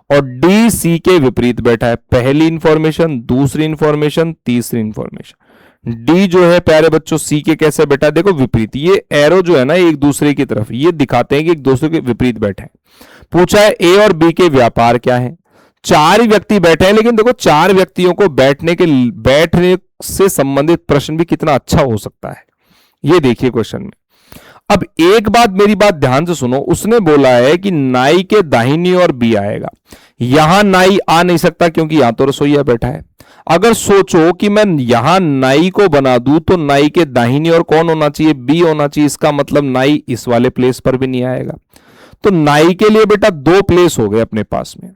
और डी सी के विपरीत बैठा है। पहली इंफॉर्मेशन, दूसरी इंफॉर्मेशन, तीसरी इंफॉर्मेशन। डी जो है प्यारे बच्चों सी के कैसे बैठा है, देखो विपरीत। ये एरो जो है ना एक दूसरे की तरफ, ये दिखाते हैं कि एक दूसरे के विपरीत बैठे हैं। पूछा है ए और बी के व्यापार क्या है। 4 ही व्यक्ति बैठे हैं, लेकिन देखो 4 व्यक्तियों को बैठने से संबंधित प्रश्न भी कितना अच्छा हो सकता है, ये देखिए क्वेश्चन में। अब एक बात, मेरी बात ध्यान से सुनो। उसने बोला है कि नाई के दाहिनी ओर बी आएगा। यहां नाई आ नहीं सकता क्योंकि यहां तो रसोइया बैठा है। अगर सोचो कि मैं यहां नाई को बना दूं तो नाई के दाहिनी ओर कौन होना चाहिए, बी होना चाहिए। इसका मतलब नाई इस वाले प्लेस पर भी नहीं आएगा। तो नाई के लिए बेटा 2 प्लेस हो गए अपने पास में।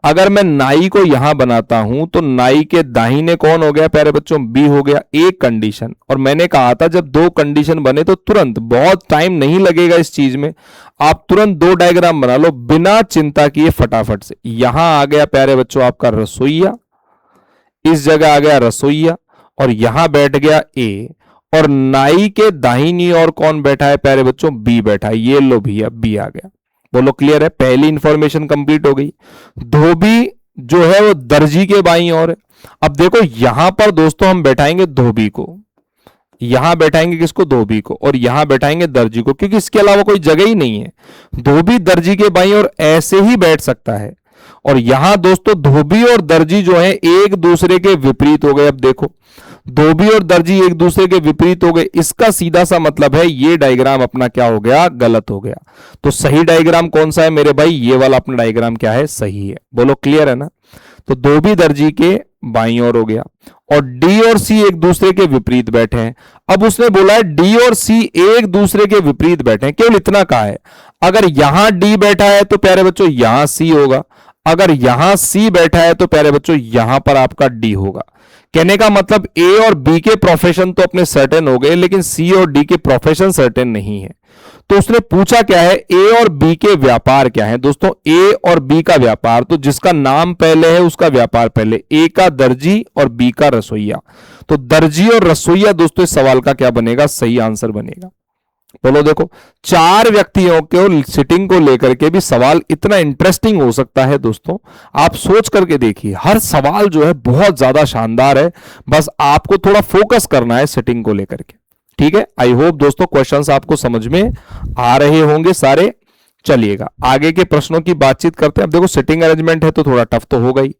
अगर मैं नाई को यहां बनाता हूं तो नाई के दाहिने कौन हो गया प्यारे बच्चों, बी हो गया। एक कंडीशन, और मैंने कहा था जब 2 कंडीशन बने तो तुरंत, बहुत टाइम नहीं लगेगा इस चीज में, आप तुरंत 2 डायग्राम बना लो बिना चिंता किए फटाफट से। यहां आ गया प्यारे बच्चों आपका रसोइया, इस जगह आ गया रसोइया, और यहां बैठ गया ए, और नाई के दाहिनी ओर कौन बैठा है प्यारे बच्चों, बी बैठा है। ये लो भैया बी आ गया। बोलो क्लियर है, पहली इंफॉर्मेशन कंप्लीट हो गई। धोबी जो है वो दर्जी के बाईं ओर है। अब देखो यहां पर दोस्तों हम बैठाएंगे धोबी को, यहां बैठाएंगे किसको, धोबी को, और यहां बैठाएंगे दर्जी को, क्योंकि इसके अलावा कोई जगह ही नहीं है। धोबी दर्जी के बाईं ओर ऐसे ही बैठ सकता है। और यहां दोस्तों धोबी और दर्जी जो है एक दूसरे के विपरीत हो गए। अब देखो धोबी और दर्जी एक दूसरे के विपरीत हो गए, इसका सीधा सा मतलब है ये डायग्राम अपना क्या हो गया, गलत हो गया। तो सही डायग्राम कौन सा है मेरे भाई, ये वाला अपना डायग्राम क्या है, सही है। बोलो क्लियर है ना। तो धोबी दर्जी के बाईं ओर हो गया, और डी और सी एक दूसरे के विपरीत बैठे हैं। अब उसने बोला है डी और सी एक दूसरे के विपरीत बैठे हैं, केवल इतना कहा है। अगर यहां डी बैठा है तो प्यारे बच्चों यहां सी होगा, अगर यहां सी बैठा है तो प्यारे बच्चों यहां पर आपका डी होगा। कहने का मतलब ए और बी के प्रोफेशन तो अपने सर्टेन हो गए, लेकिन सी और डी के प्रोफेशन सर्टेन नहीं है। तो उसने पूछा क्या है, ए और बी के व्यापार क्या है। दोस्तों ए और बी का व्यापार, तो जिसका नाम पहले है उसका व्यापार पहले, ए का दर्जी और बी का रसोईया। तो दर्जी और रसोईया दोस्तों इस सवाल का क्या बनेगा, सही आंसर बनेगा। बोलो देखो चार व्यक्तियों को सिटिंग को लेकर के भी सवाल इतना इंटरेस्टिंग हो सकता है दोस्तों, आप सोच करके देखिए। हर सवाल जो है बहुत ज्यादा शानदार है, बस आपको थोड़ा फोकस करना है सिटिंग को लेकर के। ठीक है, आई होप दोस्तों क्वेश्चंस आपको समझ में आ रहे होंगे सारे। चलिएगा आगे के प्रश्नों की बातचीत करते हैं। अब देखो सिटिंग अरेंजमेंट है तो थोड़ा टफ तो होगा ही।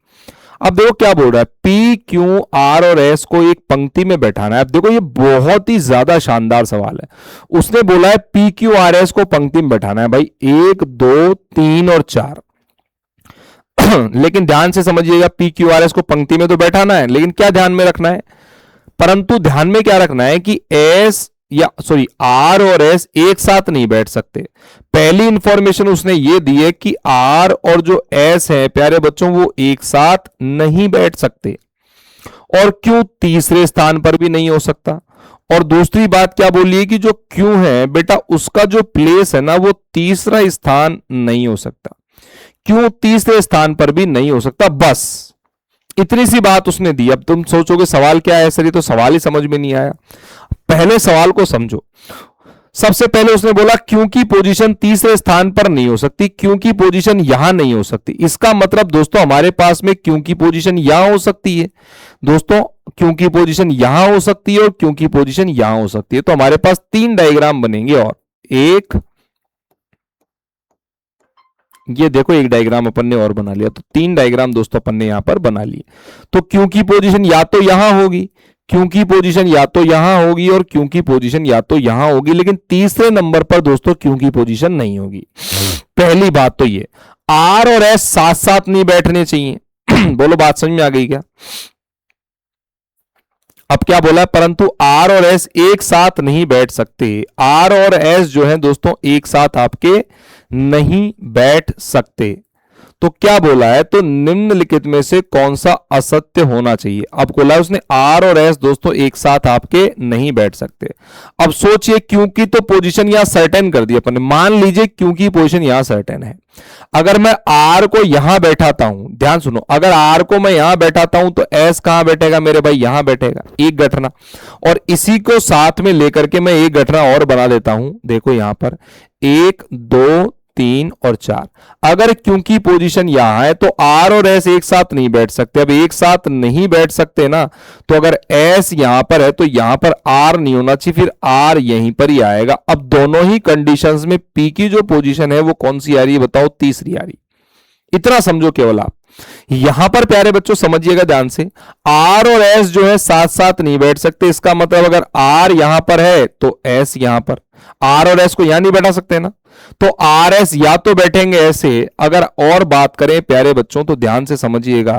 अब देखो क्या बोल रहा है, पी क्यू आर और एस को एक पंक्ति में बैठाना है। अब देखो ये बहुत ही ज्यादा शानदार सवाल है। उसने बोला है पी क्यू आर एस को पंक्ति में बैठाना है भाई, 1 2 3 और 4। लेकिन ध्यान से समझिएगा, पी क्यू आर एस को पंक्ति में तो बैठाना है, लेकिन क्या ध्यान में रखना है, परंतु ध्यान में क्या रखना है कि एस या सॉरी आर और एस एक साथ नहीं बैठ सकते। पहली इंफॉर्मेशन उसने ये दी है कि आर और जो एस है प्यारे बच्चों वो एक साथ नहीं बैठ सकते, और क्यों तीसरे स्थान पर भी नहीं हो सकता। और दूसरी बात क्या बोली है कि जो क्यों है बेटा उसका जो प्लेस है ना वो तीसरा स्थान नहीं हो सकता, क्यों तीसरे स्थान पर भी नहीं हो सकता। बस इतनी सी बात उसने दी। अब तुम सोचोगे सवाल क्या है सर, ये तो सवाल ही समझ में नहीं आया। पहले सवाल को समझो। सबसे पहले उसने बोला क्योंकि पोजीशन तीसरे स्थान पर नहीं हो सकती, क्योंकि पोजीशन यहां नहीं हो सकती। इसका मतलब दोस्तों हमारे पास में क्योंकि पोजीशन यहां हो सकती है, दोस्तों क्योंकि पोजीशन यहां हो सकती है और क्योंकि पोजीशन यहां हो सकती है। तो हमारे पास 3 डायग्राम बनेंगे, और एक ये देखो एक डायग्राम अपन ने और बना लिया। तो 3 डायग्राम दोस्तों अपन ने यहां पर बना लिए। तो क्योंकि पोजीशन या तो यहां होगी, क्योंकि पोजीशन या तो यहां होगी, और क्योंकि पोजीशन या तो यहां होगी, लेकिन तीसरे नंबर पर दोस्तों क्योंकि पोजीशन नहीं होगी। पहली बात तो ये आर और एस साथ साथ नहीं बैठने चाहिए। बोलो बात समझ में आ गई क्या। अब क्या बोला है, परंतु आर और एस एक साथ नहीं बैठ सकते। आर और एस जो है दोस्तों एक साथ आपके नहीं बैठ सकते। तो क्या बोला है, तो निम्नलिखित में से कौन सा असत्य होना चाहिए। अब बोला है उसने आर और एस दोस्तों एक साथ आपके नहीं बैठ सकते। अब सोचिए क्योंकि तो पोजीशन यहां सर्टेन कर दी अपन ने। मान लीजिए क्योंकि पोजीशन यहां सर्टेन है, अगर मैं आर को यहां बैठाता हूं, ध्यान सुनो, अगर आर को मैं यहां बैठाता हूं तो एस कहां बैठेगा मेरे भाई, यहां बैठेगा एक गठना। और इसी को साथ में लेकर के मैं एक गठना और बना देता हूं। देखो यहां पर 1 2 3 और 4। अगर क्योंकि पोजीशन यहां है तो आर और एस एक साथ नहीं बैठ सकते। अब एक साथ नहीं बैठ सकते ना, तो अगर एस यहां पर है तो यहां पर आर नहीं होना चाहिए, फिर आर यहीं पर ही आएगा। अब दोनों ही कंडीशंस में पी की जो पोजीशन है वो कौन सी आ रही है बताओ, तीसरी आ रही। इतना समझो केवल आप। यहां पर प्यारे बच्चों समझिएगा ध्यान से, आर और एस जो है साथ साथ नहीं बैठ सकते। इसका मतलब अगर आर यहां पर है तो एस यहां पर, आर और एस को यहां नहीं बैठा सकते ना, तो आर एस या तो बैठेंगे ऐसे। अगर और बात करें प्यारे बच्चों तो ध्यान से समझिएगा,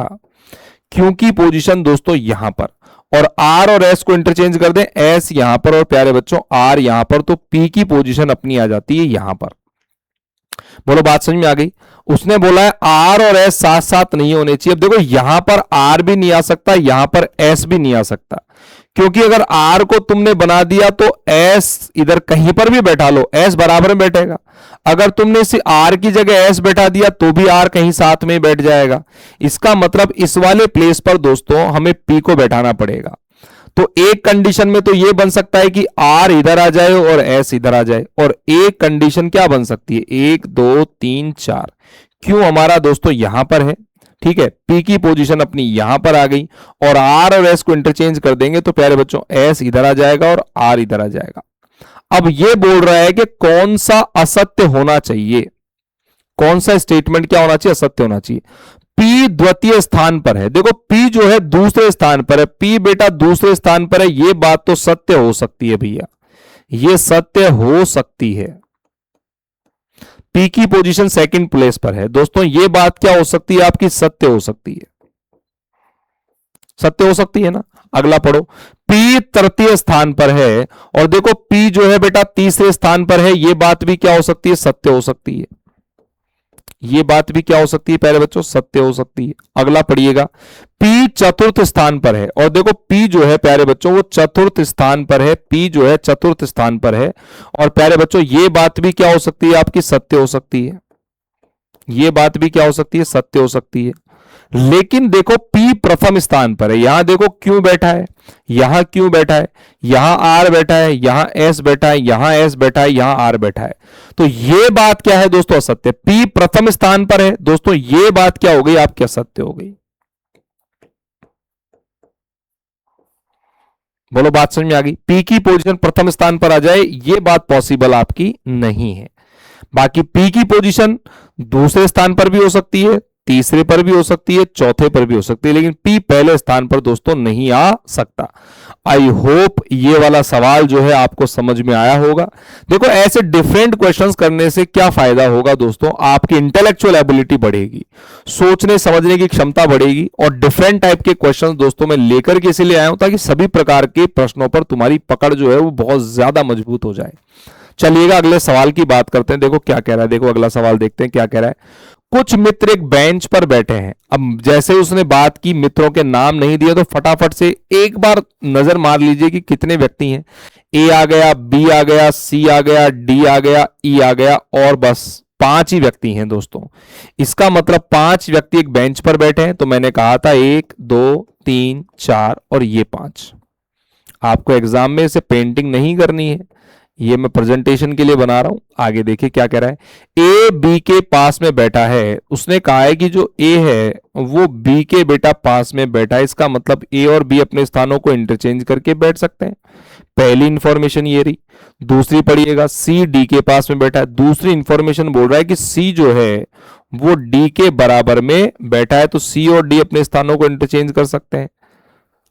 क्योंकि पोजीशन दोस्तों यहां पर, और आर और एस को इंटरचेंज कर दें, एस यहां पर और प्यारे बच्चों आर यहां पर, तो पी की पोजीशन अपनी आ जाती है यहां पर। बोलो बात समझ में आ गई। उसने बोला है आर और एस साथ साथ नहीं होने चाहिए। अब देखो यहां पर आर भी नहीं आ सकता, यहां पर एस भी नहीं आ सकता, क्योंकि अगर आर को तुमने बना दिया तो एस इधर कहीं पर भी बैठा लो, एस बराबर में बैठेगा। अगर तुमने इसे आर की जगह एस बैठा दिया तो भी आर कहीं साथ में बैठ जाएगा। इसका मतलब इस वाले प्लेस पर दोस्तों हमें पी को बैठाना पड़ेगा। तो एक कंडीशन में तो ये बन सकता है कि R इधर आ जाए और S इधर आ जाए, और एक कंडीशन क्या बन सकती है, 1 2 3 4, क्यों हमारा दोस्तों यहां पर है, ठीक है, P की पोजीशन अपनी यहां पर आ गई, और R और S को इंटरचेंज कर देंगे तो प्यारे बच्चों S इधर आ जाएगा और R इधर आ जाएगा। अब ये बोल रहा है कि कौन सा असत्य होना चाहिए, कौन सा स्टेटमेंट क्या होना चाहिए, असत्य होना चाहिए। P द्वितीय स्थान पर है, देखो P जो है दूसरे स्थान पर है, P बेटा दूसरे स्थान पर है, ये बात तो सत्य हो सकती है भैया, ये सत्य हो सकती है। P की पोजीशन सेकंड प्लेस पर है दोस्तों, ये बात क्या हो सकती है आपकी, सत्य हो सकती है, सत्य हो सकती है ना। अगला पढ़ो, P तृतीय स्थान पर है, और देखो P जो है बेटा तीसरे स्थान पर है, ये बात भी क्या हो सकती है, सत्य हो सकती है, ये बात भी क्या हो सकती है प्यारे बच्चों, सत्य हो सकती है। अगला पढ़िएगा, P चतुर्थ स्थान पर है, और देखो P जो है प्यारे बच्चों वो चतुर्थ स्थान पर है, P जो है चतुर्थ स्थान पर है, और प्यारे बच्चों ये बात भी क्या हो सकती है आपकी, सत्य हो सकती है, ये बात भी क्या हो सकती है, सत्य हो सकती है। लेकिन देखो P प्रथम स्थान पर है, यहां देखो क्यों बैठा है, यहां क्यों बैठा है, यहां R बैठा है, यहां S बैठा है, यहां S बैठा है, यहां R बैठा है, तो ये बात क्या है दोस्तों, असत्य। P प्रथम स्थान पर है दोस्तों, ये बात क्या हो गई आपकी, असत्य हो गई। बोलो बात समझ में आ गई, P की पोजीशन प्रथम स्थान पर आ जाए, ये बात पॉसिबल आपकी नहीं है। बाकी P की पोजीशन दूसरे स्थान पर भी हो सकती है, तीसरे पर भी हो सकती है, चौथे पर भी हो सकती है, लेकिन P पहले स्थान पर दोस्तों नहीं आ सकता। आई होप ये वाला सवाल जो है आपको समझ में आया होगा। देखो ऐसे डिफरेंट क्वेश्चंस करने से क्या फायदा होगा दोस्तों, आपकी इंटेलेक्चुअल एबिलिटी बढ़ेगी, सोचने समझने की क्षमता बढ़ेगी, और डिफरेंट टाइप के क्वेश्चंस दोस्तों मैं लेकर के इसलिए आया हूं ताकि सभी प्रकार के प्रश्नों पर तुम्हारी पकड़ जो है वो बहुत ज्यादा मजबूत हो जाए। चलिएगा अगले सवाल की बात करते हैं, देखो क्या कह रहा है, देखो अगला सवाल देखते हैं क्या कह रहा है। कुछ मित्र एक बेंच पर बैठे हैं, अब जैसे उसने बात की, मित्रों के नाम नहीं दिए, तो फटाफट से एक बार नजर मार लीजिए कि कितने व्यक्ति हैं। ए आ गया, बी आ गया, सी आ गया, डी आ गया, ई आ गया, और बस 5 ही व्यक्ति हैं दोस्तों। इसका मतलब 5 व्यक्ति एक बेंच पर बैठे हैं, तो मैंने कहा था 1 2 3 4 और ये 5। आपको एग्जाम में इसे पेंटिंग नहीं करनी है, ये मैं प्रेजेंटेशन के लिए बना रहा हूं। आगे देखिए क्या कह रहा है, ए बी के पास में बैठा है, उसने कहा है कि जो ए है वो बी के बेटा पास में बैठा है, इसका मतलब ए और बी अपने स्थानों को इंटरचेंज करके बैठ सकते हैं। पहली इंफॉर्मेशन ये रही। दूसरी पढ़िएगा, सी डी के पास में बैठा है, दूसरी इंफॉर्मेशन बोल रहा है कि सी जो है वो डी के बराबर में बैठा है, तो सी और डी अपने स्थानों को इंटरचेंज कर सकते हैं,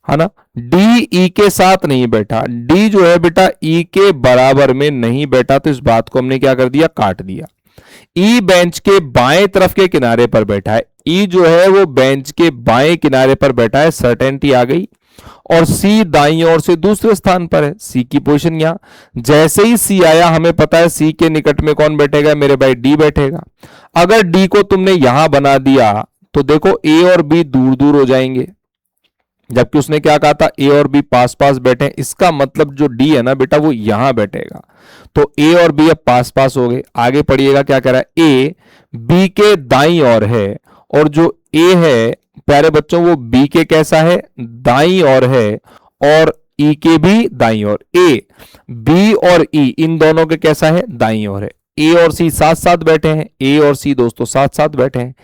है ना। डी ई के साथ नहीं बैठा, डी जो है बेटा ई के बराबर में नहीं बैठा, तो इस बात को हमने क्या कर दिया, काट दिया। ई बेंच के बाएं तरफ के किनारे पर बैठा है, ई जो है वो बेंच के बाएं किनारे पर बैठा है, सर्टेनिटी आ गई। और सी दाईं ओर से दूसरे स्थान पर है, सी की पोजीशन यहां। जैसे ही सी आया, हमें पता है सी के निकट में कौन बैठेगा मेरे भाई, डी बैठेगा। अगर डी को तुमने यहां बना दिया तो देखो ए और बी दूर दूर हो जाएंगे, जबकि उसने क्या कहा था, ए और बी पास पास बैठे, इसका मतलब जो डी है ना बेटा वो यहां बैठेगा, तो ए और बी अब पास पास हो गए। आगे पढ़िएगा क्या कह रहा है, ए बी के दाईं ओर है, और जो ए है प्यारे बच्चों वो बी के कैसा है, दाईं ओर है, और ई के भी दाईं ओर। ए बी और ई इन दोनों के कैसा है, दाईं ओर है। ए और सी साथ साथ बैठे हैं, ए और सी दोस्तों साथ साथ बैठे हैं।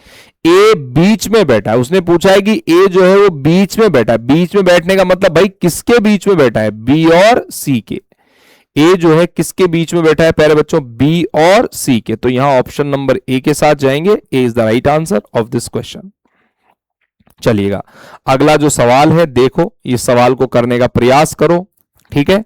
ए बीच में बैठा है, उसने पूछा है कि ए जो है वो बीच में बैठा है, बीच में बैठने का मतलब भाई किसके बीच में बैठा है, बी और सी के। ए जो है किसके बीच में बैठा है प्यारे बच्चों, बी और सी के, तो यहां ऑप्शन नंबर ए के साथ जाएंगे, A is the right answer of this question. चलिएगा अगला जो सवाल है, देखो इस सवाल को करने का प्रयास करो, ठीक है।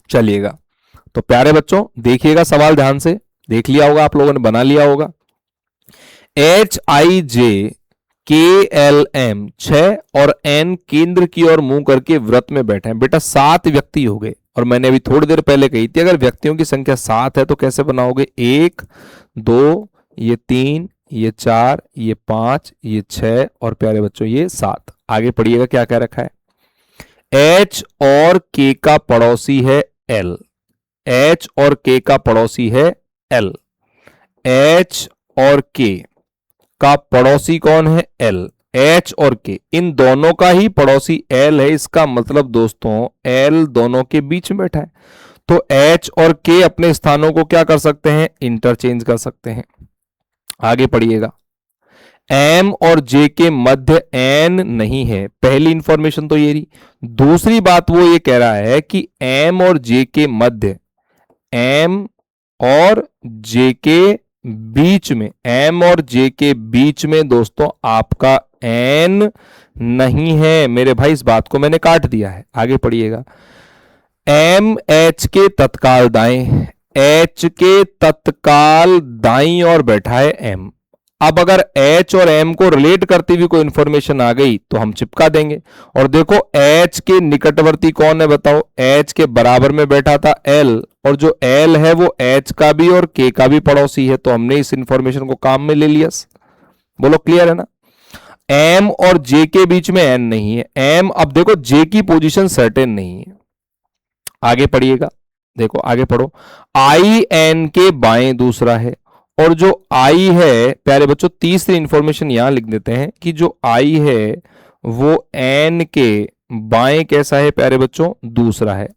चलिएगा तो प्यारे बच्चों देखिएगा सवाल ध्यान से, देख लिया होगा आप लोगों ने, बना लिया होगा। एच आई जे के एल एम 6 और एन केंद्र की ओर मुंह करके व्रत में बैठे हैं। बेटा 7 व्यक्ति हो गए, और मैंने अभी थोड़ी देर पहले कही थी अगर व्यक्तियों की संख्या 7 है तो कैसे बनाओगे, 1 2 ये 3 ये 4 ये 5 ये 6 और प्यारे बच्चों ये 7। आगे पढ़िएगा क्या कह रखा है, एच और के का पड़ोसी है एल, एच और के का पड़ोसी है एल। एच और के का पड़ोसी कौन है? एल। एच और के इन दोनों का ही पड़ोसी एल है, इसका मतलब दोस्तों एल दोनों के बीच में बैठा है। तो एच और के अपने स्थानों को क्या कर सकते हैं? इंटरचेंज कर सकते हैं। आगे पढ़िएगा। एम और जे के मध्य एन नहीं है, पहली इंफॉर्मेशन तो ये रही। दूसरी बात वो ये कह रहा है कि एम और जे के मध्य, एम और जे के बीच में, एम और जे के बीच में दोस्तों आपका एन नहीं है। मेरे भाई इस बात को मैंने काट दिया है। आगे पढ़िएगा। एम एच के तत्काल दाएं, एच के तत्काल दाईं ओर बैठा है एम। अब अगर एच और एम को रिलेट करती हुई कोई इंफॉर्मेशन आ गई तो हम चिपका देंगे। और देखो एच के निकटवर्ती कौन है बताओ? एच के बराबर में बैठा था एल, और जो एल है वो एच का भी और के का भी पड़ोसी है, तो हमने इस इंफॉर्मेशन को काम में ले लिया। बोलो क्लियर है ना? एम और जे के बीच में एन नहीं है। एम, अब देखो जे की पोजीशन सर्टेन नहीं है। आगे पढ़िएगा, देखो आगे पढ़ो। आई एन के बाएं दूसरा है, और जो आई है प्यारे बच्चों, तीसरी इंफॉर्मेशन यहां लिख देते हैं कि जो आई है वो एन के बाएं कैसा है प्यारे बच्चों? दूसरा है।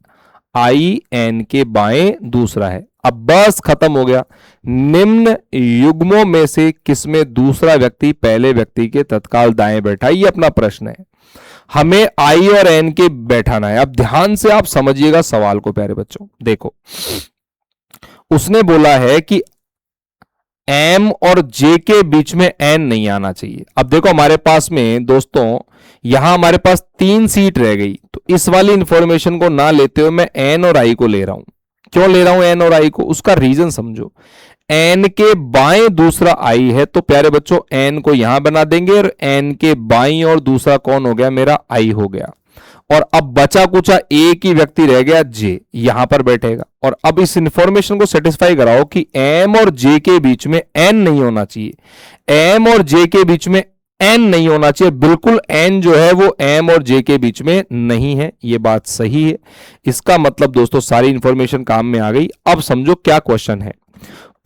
आई एन के बाएं दूसरा है। अब बस खत्म हो गया। निम्न युग्मों में से किसमें दूसरा व्यक्ति पहले व्यक्ति के तत्काल दाएं बैठा है? ये अपना प्रश्न है। हमें आई और एन के बैठाना है। अब ध्यान से आप समझिएगा सवाल को प्यारे बच्चों। देखो, उसने बोला है कि एम और जे के बीच में एन नहीं आना चाहिए। अब देखो हमारे पास में दोस्तों यहां हमारे पास 3 सीट रह गई, तो इस वाली इंफॉर्मेशन को ना लेते हुए मैं एन और आई को ले रहा हूं। क्यों ले रहा हूं एन और आई को? उसका रीजन समझो। एन के बाएं दूसरा आई है, तो प्यारे बच्चों एन को यहां बना देंगे, और एन के बाईं और दूसरा कौन हो गया? मेरा आई हो गया। और अब बचा कुचा एक ही व्यक्ति रह गया, जे, यहां पर बैठेगा। और अब इस इंफॉर्मेशन को सेटिस्फाई कराओ कि एम और जे के बीच में एन नहीं होना चाहिए। एम और जे के बीच में एन नहीं होना चाहिए, बिल्कुल एन जो है वो एम और जे के बीच में नहीं है। ये बात सही है। इसका मतलब दोस्तों सारी इंफॉर्मेशन काम में आ गई। अब समझो क्या क्वेश्चन है।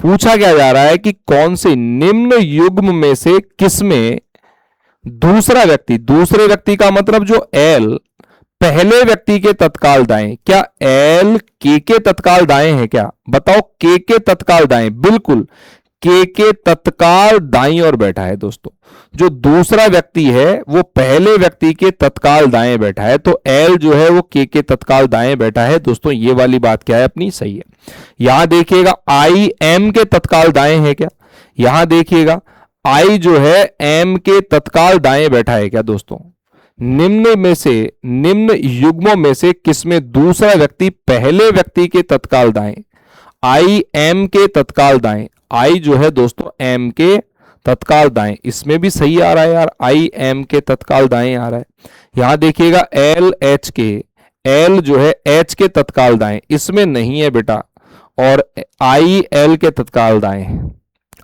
पूछा क्या जा रहा है कि कौन से निम्न युग्म में से किसमें दूसरा व्यक्ति, दूसरे व्यक्ति का मतलब जो एल पहले व्यक्ति के तत्काल दाएं, क्या एल के तत्काल दाएं है क्या? बताओ, के तत्काल दाएं, बिल्कुल के तत्काल दाईं ओर बैठा है दोस्तों। जो दूसरा व्यक्ति है वो पहले व्यक्ति के तत्काल दाएं बैठा है, तो एल जो है वो के तत्काल दाएं बैठा है दोस्तों। ये वाली बात क्या है अपनी? सही है। यहां देखिएगा आई एम के तत्काल दाएं है क्या? यहां देखिएगा आई जो है एम के तत्काल दाएं बैठा है क्या दोस्तों? निम्न में से, निम्न युग्मों में से किसमें दूसरा व्यक्ति पहले व्यक्ति के तत्काल दाएं? आई एम के तत्काल दाएं, आई जो है दोस्तों एम के तत्काल दाएं, इसमें भी सही आ रहा है यार, आई एम के तत्काल दाएं आ रहा है। यहां देखिएगा एल एच के, एल जो है एच के तत्काल दाएं, इसमें नहीं है बेटा। और आई एल के तत्काल दाएं,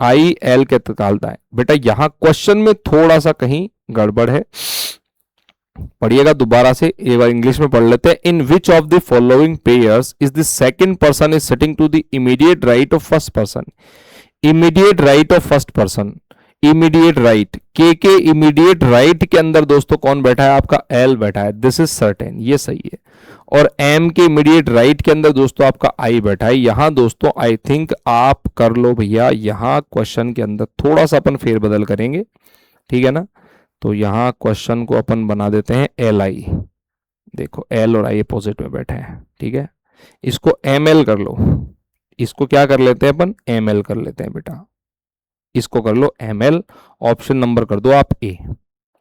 आई एल के तत्काल दाएं, बेटा यहां क्वेश्चन में थोड़ा सा कहीं गड़बड़ है। पढ़िएगा दोबारा से, एक बार इंग्लिश में पढ़ लेते हैं। In which of the following pairs is the second person is sitting to the immediate right of first person? Immediate right of first person, immediate right, के इमीडिएट राइट के अंदर दोस्तों कौन बैठा है? आपका एल बैठा है, दिस इज सर्टेन, ये सही है। और एम के इमीडिएट राइट के अंदर दोस्तों आपका आई बैठा है। यहां दोस्तों आई थिंक आप कर लो भैया, यहां क्वेश्चन के अंदर थोड़ा सा अपन फेरबदल करेंगे, ठीक है ना? तो यहां क्वेश्चन को अपन बना देते हैं एल आई। देखो एल और आई अपोजिट में बैठे हैं, ठीक है? इसको एम एल कर लो, इसको क्या कर लेते हैं अपन? एम एल कर लेते हैं बेटा, इसको कर लो एम एल। ऑप्शन नंबर कर दो आप ए,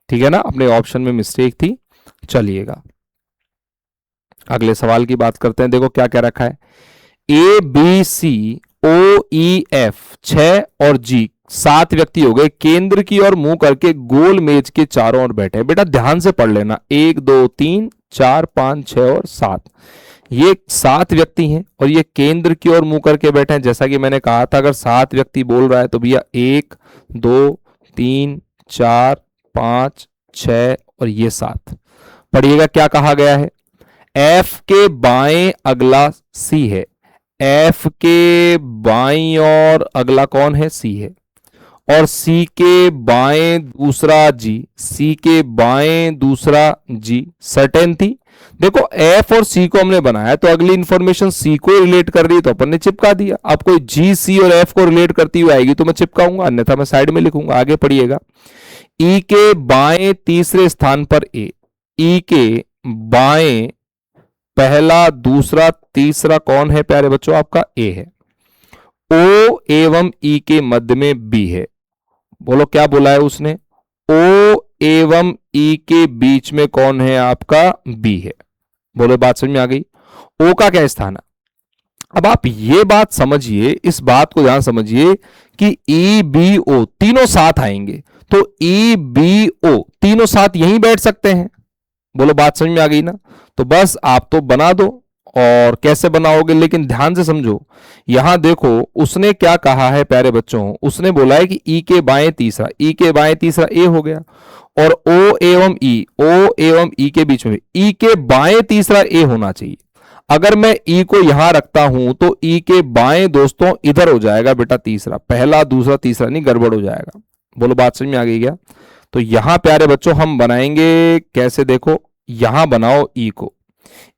ठीक है ना? अपने ऑप्शन में मिस्टेक थी। चलिएगा अगले सवाल की बात करते हैं। देखो क्या क्या रखा है। A B C O E F 6 और जी 7 व्यक्ति हो गए, केंद्र की ओर मुंह करके गोल मेज के चारों ओर बैठे। बेटा ध्यान से पढ़ लेना, 1 2 3 4 5 6 और 7, ये 7 व्यक्ति हैं और ये केंद्र की ओर मुंह करके बैठे हैं। जैसा कि मैंने कहा था, अगर 7 व्यक्ति बोल रहा है तो भैया 1 2 3 4 5 6 और ये 7। पढ़िएगा क्या कहा गया है। एफ के बाएं अगला सी है, एफ के बाईं और अगला कौन है, सी है, और सी के बाएं दूसरा जी, सी के बाएं दूसरा जी, सर्टेन थी। देखो एफ और सी को हमने बनाया तो अगली इंफॉर्मेशन सी को रिलेट कर रही है तो अपन ने चिपका दिया। अब कोई जी सी और एफ को रिलेट करती हुई आएगी तो मैं चिपकाऊंगा, अन्यथा मैं साइड में लिखूंगा। आगे पढ़िएगा, ई के बाएं तीसरे स्थान पर ए, ई के बाएं पहला दूसरा तीसरा कौन है प्यारे बच्चों, आपका ए है। ओ एवं ई के मध्य में बी है। बोलो क्या बोला है उसने, ओ एवं ई के बीच में कौन है, आपका बी है। बोलो बात समझ में आ गई। ओ का क्या स्थान है। अब आप ये बात समझिए, इस बात को ध्यान समझिए कि ई बी ओ तीनों साथ आएंगे तो ई बी ओ तीनों साथ यहीं बैठ सकते हैं। बोलो बात समझ में आ गई ना। तो बस आप तो बना दो, और कैसे बनाओगे लेकिन ध्यान से समझो। यहां देखो उसने क्या कहा है प्यारे बच्चों, उसने बोला है कि ई के बाएं तीसरा, ई के बाएं तीसरा ए हो गया, और ओ एवं ई, ओ एवं ई के बीच में ई के बाएं तीसरा ए होना चाहिए। अगर मैं ई को यहां रखता हूं तो ई के बाएं दोस्तों इधर हो जाएगा बेटा तीसरा, पहला दूसरा तीसरा नहीं, गड़बड़ हो जाएगा। बोलो बात समझ में आ गई क्या। तो यहां प्यारे बच्चों हम बनाएंगे कैसे, देखो यहां बनाओ ई को,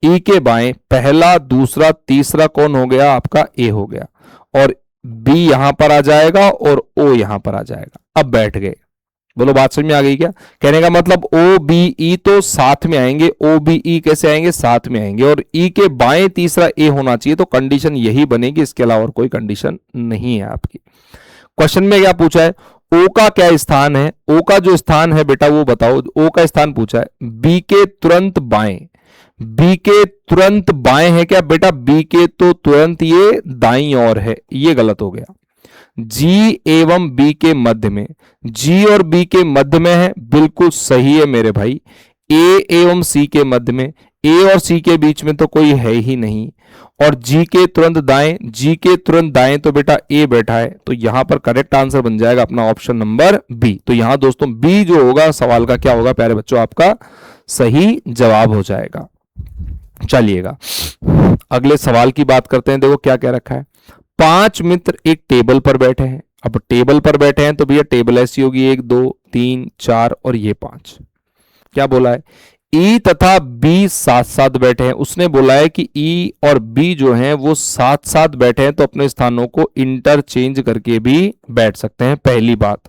ई के बाएं पहला दूसरा तीसरा कौन हो गया, आपका ए हो गया, और बी यहां पर आ जाएगा और ओ यहां पर आ जाएगा। अब बैठ गए। बोलो बात समझ में आ गई क्या। कहने का मतलब ओ बी ई तो साथ में आएंगे, ओ बी ई कैसे आएंगे, साथ में आएंगे, और ई के बाएं तीसरा ए होना चाहिए। तो कंडीशन यही बनेगी, इसके अलावा और कोई कंडीशन नहीं है आपकी। क्वेश्चन में क्या पूछा है, ओ का क्या स्थान है, ओ का जो स्थान है बेटा वो बताओ। ओ का स्थान पूछा है, बी के तुरंत बाएं, बी के तुरंत बाएं है क्या बेटा, बी के तो तुरंत ये दाईं ओर है, ये गलत हो गया। जी एवं बी के मध्य में, जी और बी के मध्य में है, बिल्कुल सही है मेरे भाई। ए एवं सी के मध्य में, ए और सी के बीच में तो कोई है ही नहीं, और जी के तुरंत दाएं, जी के तुरंत दाएं तो बेटा ए बैठा है, तो यहां पर करेक्ट आंसर बन जाएगा अपना ऑप्शन नंबर बी। तो यहां दोस्तों बी जो होगा सवाल का क्या होगा प्यारे बच्चों, आपका सही जवाब हो जाएगा। चलिएगा अगले सवाल की बात करते हैं। देखो क्या क्या रखा है, 5 मित्र एक टेबल पर बैठे हैं। अब टेबल पर बैठे हैं तो भैया टेबल ऐसी होगी 1 2 3 4 और ये 5। क्या बोला है, ई तथा बी साथ साथ बैठे हैं। उसने बोला है कि ई और बी जो हैं वो साथ साथ बैठे हैं तो अपने स्थानों को इंटरचेंज करके भी बैठ सकते हैं, पहली बात।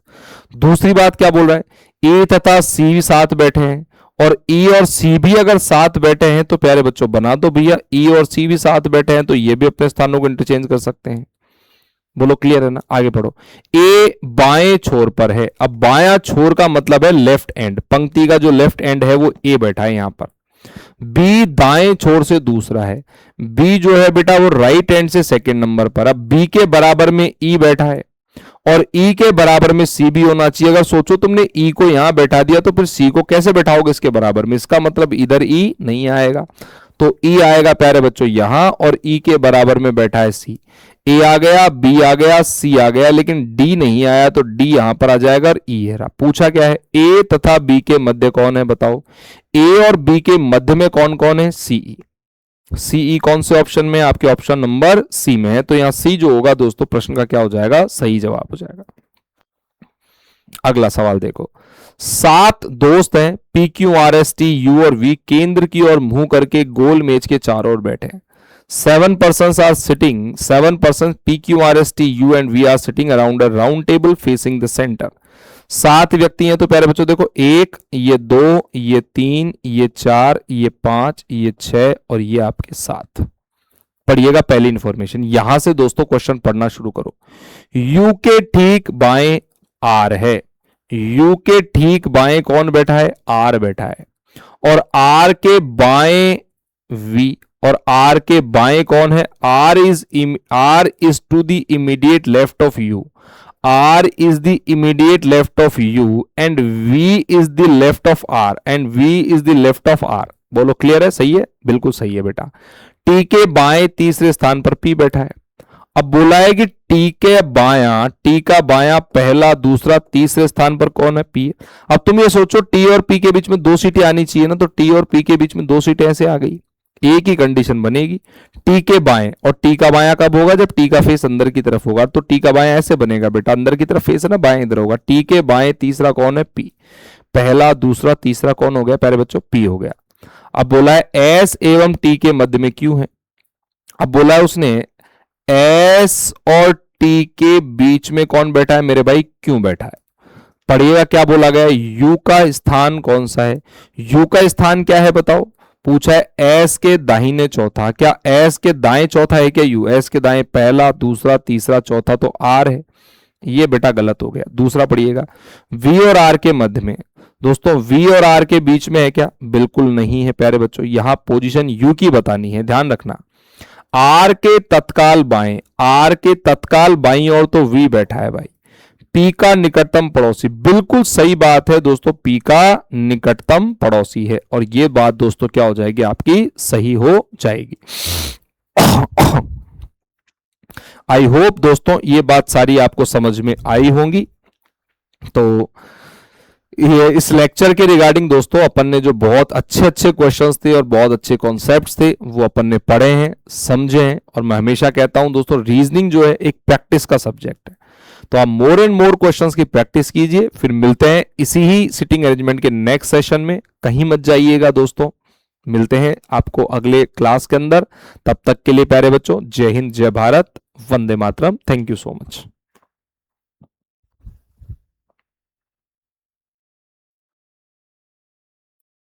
दूसरी बात क्या बोल रहा है, ए तथा सी साथ बैठे हैं, और ई और सी भी अगर साथ बैठे हैं तो प्यारे बच्चों बना दो भैया, ई और सी भी साथ बैठे हैं तो ये भी अपने स्थानों को इंटरचेंज कर सकते हैं। बोलो क्लियर है ना, आगे पढ़ो। ए बाएं छोर पर है। अब बायां छोर का मतलब है लेफ्ट एंड, पंक्ति का जो लेफ्ट एंड है वो ए बैठा है यहां पर। बी दाएं छोर से दूसरा है, बी जो है बेटा वो राइट एंड से सेकंड नंबर पर। अब बी के बराबर में ई बैठा है और ई के बराबर में सी भी होना चाहिए। अगर सोचो तुमने ई को यहां बैठा दिया तो फिर सी को कैसे बैठाओगे इसके बराबर में, इसका मतलब इधर ई नहीं आएगा, तो ई आएगा प्यारे बच्चों यहां, और ई के बराबर में बैठा है सी। ए आ गया, बी आ गया, सी आ गया, लेकिन डी नहीं आया तो डी यहां पर आ जाएगा और ई है रहा। पूछा क्या है, ए तथा बी के मध्य कौन है, बताओ। ए और बी के मध्य में कौन कौन है, सीई। सीई कौन से ऑप्शन में, आपके ऑप्शन नंबर सी में है, तो यहां सी जो होगा दोस्तों प्रश्न का क्या हो जाएगा, सही जवाब हो जाएगा। अगला सवाल देखो, 7 दोस्त हैं, P Q R S T U और वी केंद्र की ओर मुंह करके गोल मेज के चारों ओर बैठे हैं। 7 persons are sitting, 7 persons P Q R S T U and V are sitting around a round table facing the center। 7 व्यक्ति हैं तो प्यारे बच्चों देखो, 1 ये 2 ये 3 ये 4 ये 5 ये 6 और ये आपके 7। पढ़िएगा पहली इंफॉर्मेशन, यहां से दोस्तों क्वेश्चन पढ़ना शुरू करो। U के ठीक बाएं R है, U के ठीक बाएं कौन बैठा है, R बैठा है, और R के बाएं V, और R के बाएं कौन है, R is to the immediate left of U, R is the immediate left of U and V is the left of R and V is the left of R। बोलो क्लियर है, सही है, बिल्कुल सही है बेटा। T के बाएं तीसरे स्थान पर P बैठा है। अब बोला है कि T के बायां, T का बायां पहला दूसरा तीसरे स्थान पर कौन है, P। अब तुम ये सोचो T और P के बीच में 2 सीटें आनी चाहिए ना, तो T और P के बीच में 2 सीटें ऐसे आ गई, एक ही कंडीशन बनेगी, टी के बाएं, और टी का बायां कब होगा, जब टी का फेस अंदर की तरफ होगा। तो टी का बायां ऐसे बनेगा बेटा, अंदर की तरफ फेस है ना, बाएं इधर होगा। टी के बाएं तीसरा कौन है, पी। पहला दूसरा तीसरा कौन हो गया प्यारे बच्चों, पी हो गया। अब बोला है एस एवं टी के मध्य में क्यू है। अब बोला है उसने एस और टी के बीच में कौन बैठा है मेरे भाई, क्यों बैठा है। पढ़िएगा क्या बोला गया है, यू का स्थान कौन सा है। यू का स्थान क्या है बताओ, पूछा है एस के दाहिने चौथा। क्या एस के दाएं चौथा है क्या यू, एस के दाएं पहला दूसरा तीसरा चौथा तो आर है, ये बेटा गलत हो गया। दूसरा पढ़िएगा, वी और आर के मध्य में। दोस्तों वी और आर के बीच में है क्या, बिल्कुल नहीं है प्यारे बच्चों। यहां पोजीशन यू की बतानी है, ध्यान रखना। आर के तत्काल बाएं, आर के तत्काल बाईं ओर तो वी बैठा है भाई। पी का निकटतम पड़ोसी, बिल्कुल सही बात है दोस्तों, पी का निकटतम पड़ोसी है। और ये बात दोस्तों क्या हो जाएगी आपकी, सही हो जाएगी। आई होप दोस्तों ये बात सारी आपको समझ में आई होंगी। तो ये इस लेक्चर के रिगार्डिंग दोस्तों अपन ने जो बहुत अच्छे अच्छे क्वेश्चंस थे और बहुत अच्छे कॉन्सेप्ट्स थे वो अपन ने पढ़े हैं, समझे हैं। और मैं हमेशा कहता हूं दोस्तों, रीजनिंग जो है एक प्रैक्टिस का सब्जेक्ट है। तो आप मोर एंड मोर क्वेश्चंस की प्रैक्टिस कीजिए। फिर मिलते हैं इसी ही सिटिंग अरेंजमेंट के नेक्स्ट सेशन में, कहीं मत जाइएगा दोस्तों। मिलते हैं आपको अगले क्लास के अंदर। तब तक के लिए प्यारे बच्चों, जय हिंद, जय भारत, वंदे मातरम। Thank you so much.